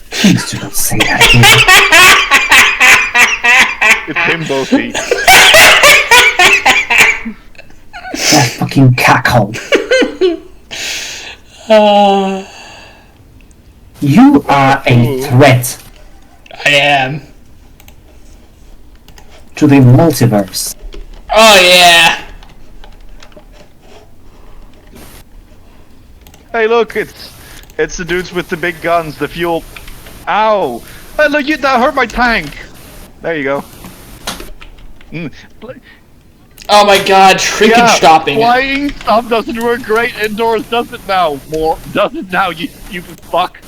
Speaker 3: not say that
Speaker 2: It's him, Bofi.
Speaker 3: again. That fucking cackle. You are a threat
Speaker 1: I am.
Speaker 3: to the multiverse.
Speaker 1: Oh yeah.
Speaker 2: Hey, look, it's the dudes with the big guns, the fuel. Ow! Hey, look, that hurt my tank. There you go.
Speaker 1: Oh my god, shrinkage
Speaker 2: Yeah,
Speaker 1: stopping.
Speaker 2: flying stuff doesn't work great indoors, does it now? Does it now, you stupid fuck?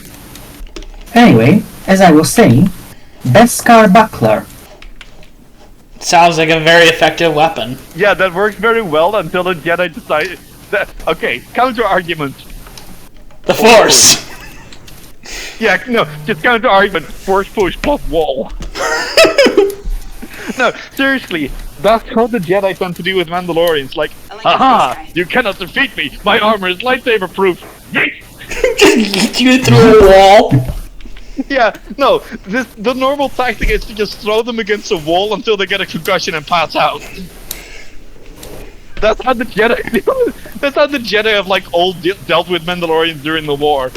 Speaker 3: Anyway, as I was saying, Beskar buckler.
Speaker 1: Sounds like a very effective weapon.
Speaker 2: Yeah, that works very well until the Jedi decided that. Okay, counter argument.
Speaker 1: The Force.
Speaker 2: Yeah, no, just counter argument. Force push plus wall. No, seriously, that's how the Jedi tend to do with Mandalorians. Like, haha, you cannot defeat me. My armor is lightsaber proof.
Speaker 1: Just get you through a wall.
Speaker 2: Yeah, no, the normal tactic is to just throw them against a wall until they get a concussion and pass out. That's how the Jedi. That's how the Jedi have like all dealt with Mandalorians during the war.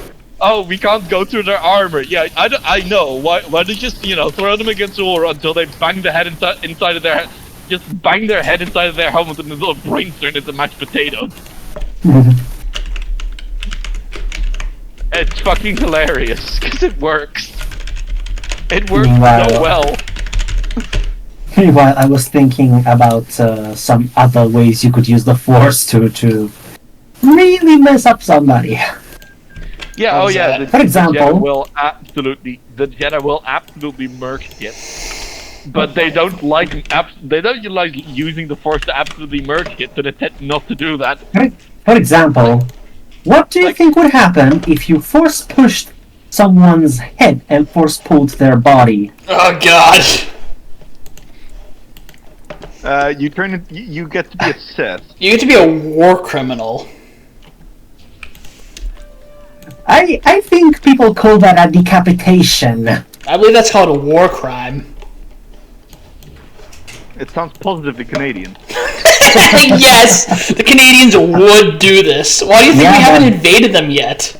Speaker 2: Oh, we can't go through their armor. Yeah, I know. Why don't you just throw them against the wall until they bang the head inside of their just bang their head inside of their helmet and the little brains turn into mashed potatoes. It's fucking hilarious because it works. It works
Speaker 3: Meanwhile-
Speaker 2: so well.
Speaker 3: Meanwhile, I was thinking about some other ways you could use the Force to really mess up somebody.
Speaker 2: Yeah.
Speaker 1: What
Speaker 2: Oh
Speaker 1: is
Speaker 2: yeah.
Speaker 1: that?
Speaker 3: For example-
Speaker 2: The Jedi will absolutely murk shit. But they don't like using the Force to absolutely murk it, so they tend not to do that.
Speaker 3: For example, what do you think would happen if you force pushed someone's head and force pulled their body?
Speaker 1: Oh god.
Speaker 2: You turn it. You get to be a Sith.
Speaker 1: You get to be a war criminal.
Speaker 3: I think people call that a decapitation.
Speaker 1: I believe that's called a war crime.
Speaker 2: It sounds positively Canadian.
Speaker 1: Yes! The Canadians would do this. Why do you think
Speaker 3: Yeah,
Speaker 1: we haven't
Speaker 3: but-
Speaker 1: invaded them yet?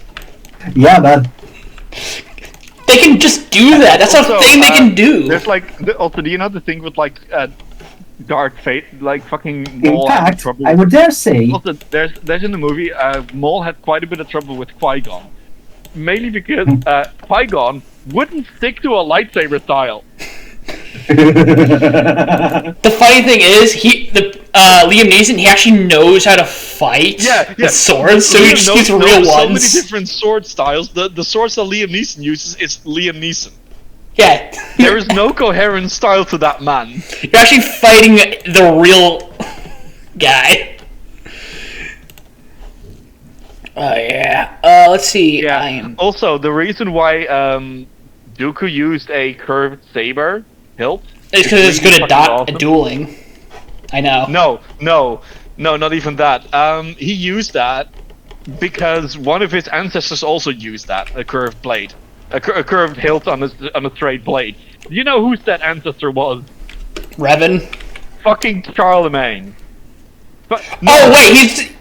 Speaker 3: Yeah, but
Speaker 1: They can just do that. That's
Speaker 2: Also,
Speaker 1: a thing they can do.
Speaker 2: There's like also, do you know the thing with like Darth Fate, like fucking
Speaker 3: in
Speaker 2: Maul having
Speaker 3: fact,
Speaker 2: trouble?
Speaker 3: I would dare say,
Speaker 2: Also, there's in the movie, Maul had quite a bit of trouble with Qui-Gon, mainly because Qui-Gon wouldn't stick to a lightsaber style.
Speaker 1: The funny thing is, Liam Neeson, he actually knows how to fight with swords, so he just uses real
Speaker 2: so many
Speaker 1: ones.
Speaker 2: different sword styles. The swords that Liam Neeson uses is Liam Neeson.
Speaker 1: Yeah,
Speaker 2: There is no coherent style to that man.
Speaker 1: you're actually fighting the real guy. Oh yeah. Let's see.
Speaker 2: Yeah. Also, the reason why Dooku used a curved saber hilt.
Speaker 1: It's because it's good at
Speaker 2: awesome.
Speaker 1: dueling. I know.
Speaker 2: No, not even that. He used that because one of his ancestors also used that, a curved blade. A curved hilt on a straight blade. Do you know whose that ancestor was?
Speaker 1: Revan.
Speaker 2: Fucking Charlemagne. But,
Speaker 1: Oh wait, he's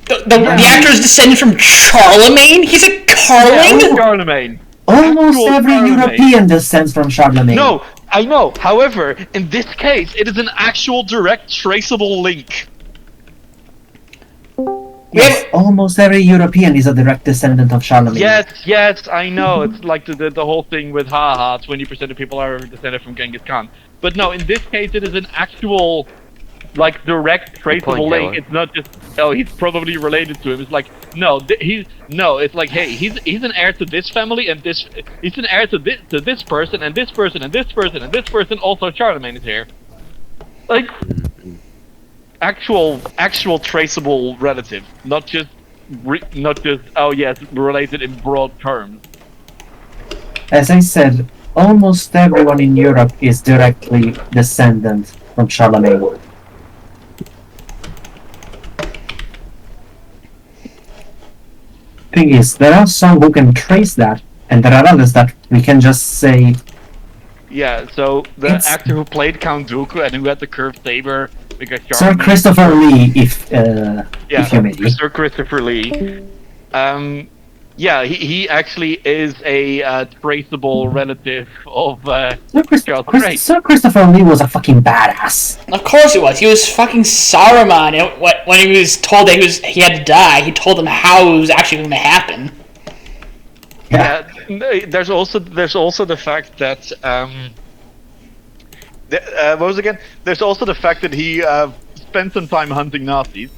Speaker 1: the actor is descended from Charlemagne. He's a Carling.
Speaker 2: Charlemagne.
Speaker 3: almost
Speaker 2: Actual
Speaker 3: every
Speaker 2: Charlemagne.
Speaker 3: European descends from Charlemagne.
Speaker 2: No, I know. However, in this case, it is an actual direct traceable link.
Speaker 3: Yes, almost every European is a direct descendant of Charlemagne.
Speaker 2: Yes, I know. It's like the whole thing with haha, 20% of people are descended from Genghis Khan. But no, in this case, it is an actual, like, direct traceable link. It's not just, oh, he's probably related to him. It's like, no, it's like, hey, he's an heir to this family, and he's an heir to this person, and this person, and this person, and this person. Also, Charlemagne is here. Like, actual traceable relative, not just oh yes, related in broad terms.
Speaker 3: As I said, almost everyone in Europe is directly descendant from Charlemagne. Thing is, there are some who can trace that, and there are others that we can just say,
Speaker 2: Yeah, so the actor who played Count Dooku and who had the curved saber, because
Speaker 3: Sir Christopher Lee, if you may.
Speaker 2: Sir Christopher Lee. He actually is a traceable relative of
Speaker 3: Sir Christopher Lee was a fucking badass.
Speaker 1: Of course he was. He was fucking Saruman. And when he was told that he had to die, he told them how it was actually going to happen.
Speaker 2: Yeah. There's also the fact that what was it again? There's also the fact that he spent some time hunting Nazis.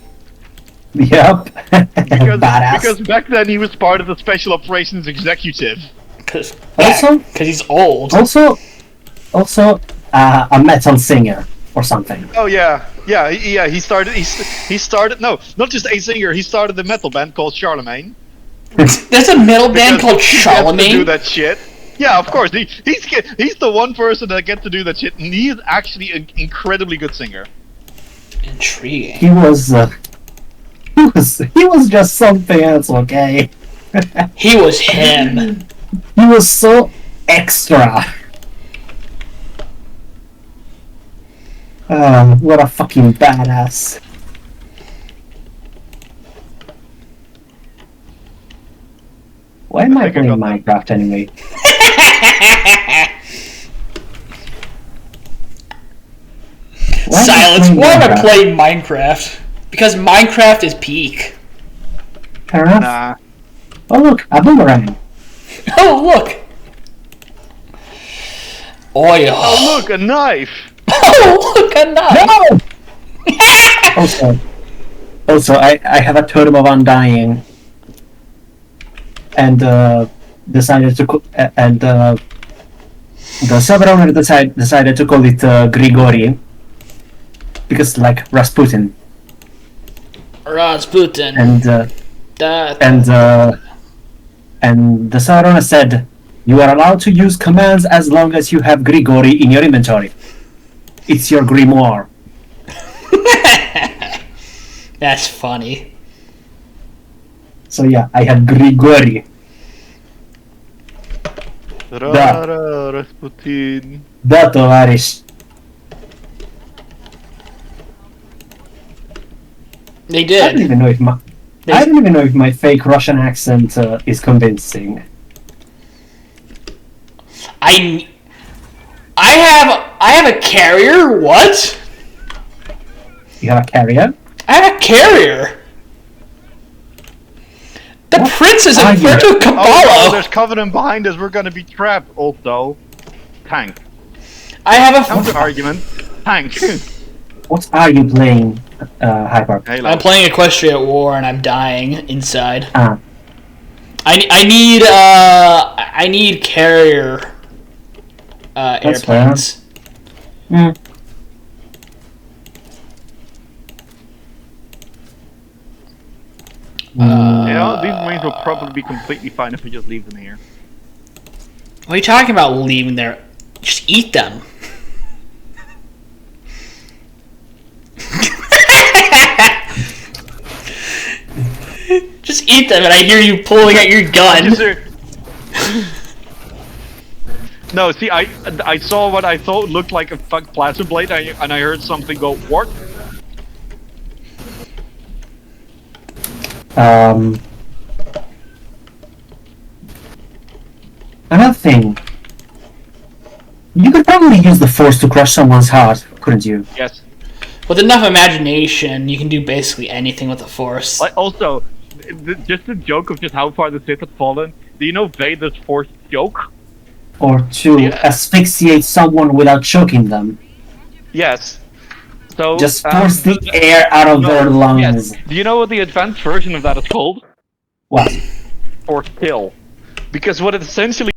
Speaker 3: Yep.
Speaker 2: Badass. Because back then he was part of the Special Operations Executive.
Speaker 1: Because he's old.
Speaker 3: Also, a metal singer or something.
Speaker 2: Oh yeah. He started. No, not just a singer. He started a metal band called Charlemagne.
Speaker 1: There's a metal band called Charlemagne.
Speaker 2: He gets to do that shit. Yeah, of course. He's the one person that gets to do that shit, and he is actually an incredibly good singer.
Speaker 1: Intriguing.
Speaker 3: He was just something else, okay?
Speaker 1: He was him.
Speaker 3: He was so extra. What a fucking badass. Why am I playing Minecraft anyway?
Speaker 1: Silence. Why am I playing Minecraft? Because Minecraft is peak.
Speaker 3: Fair enough. Oh look, a boomerang.
Speaker 1: Oh, look! Oil.
Speaker 2: Oh look, a knife!
Speaker 1: Oh, look, a knife!
Speaker 3: No! Also, I have a totem of undying, and decided to the server owner decided to call it Grigori because like Rasputin,
Speaker 1: Rasputin.
Speaker 3: and the server owner said you are allowed to use commands as long as you have Grigori in your inventory. It's your grimoire.
Speaker 1: That's funny.
Speaker 3: So yeah, I had Grigori.
Speaker 2: Rasputin.
Speaker 3: Da tovarish.
Speaker 1: They
Speaker 3: I don't
Speaker 1: did.
Speaker 3: even know if my fake Russian accent is convincing.
Speaker 1: I have a carrier. What?
Speaker 3: You have a carrier?
Speaker 1: I have a carrier. The
Speaker 3: What
Speaker 1: prince is
Speaker 3: are you?
Speaker 1: Umberto
Speaker 2: Oh no,
Speaker 1: Caballo.
Speaker 2: there's Covenant behind us, we're gonna be trapped. Also, tank.
Speaker 1: I have a.
Speaker 2: Counter argument. Tank.
Speaker 3: What are you playing, Hyper?
Speaker 2: Halo.
Speaker 1: I'm playing Equestria War and I'm dying inside.
Speaker 3: Ah,
Speaker 1: I need carrier
Speaker 3: That's fair.
Speaker 1: airplanes.
Speaker 3: mm.
Speaker 2: Yeah, these marines will probably be completely fine if we just leave them here.
Speaker 1: What are you talking about leaving there? Just eat them. Just eat them and I hear you pulling out your gun.
Speaker 2: No, see, I saw what I thought looked like a fuck plasma blade, and I heard something go, what?
Speaker 3: Another thing. You could probably use the force to crush someone's heart, couldn't you?
Speaker 2: Yes.
Speaker 1: With enough imagination, you can do basically anything with the Force.
Speaker 2: Also, just the joke of just how far the Sith had fallen. Do you know Vader's force joke?
Speaker 3: Or to
Speaker 2: Yeah.
Speaker 3: asphyxiate someone without choking them.
Speaker 2: Yes. So
Speaker 3: Just force the air out of their lungs.
Speaker 2: Yes. Do you know what the advanced version of that is called?
Speaker 3: What?
Speaker 2: Force kill. Because what it essentially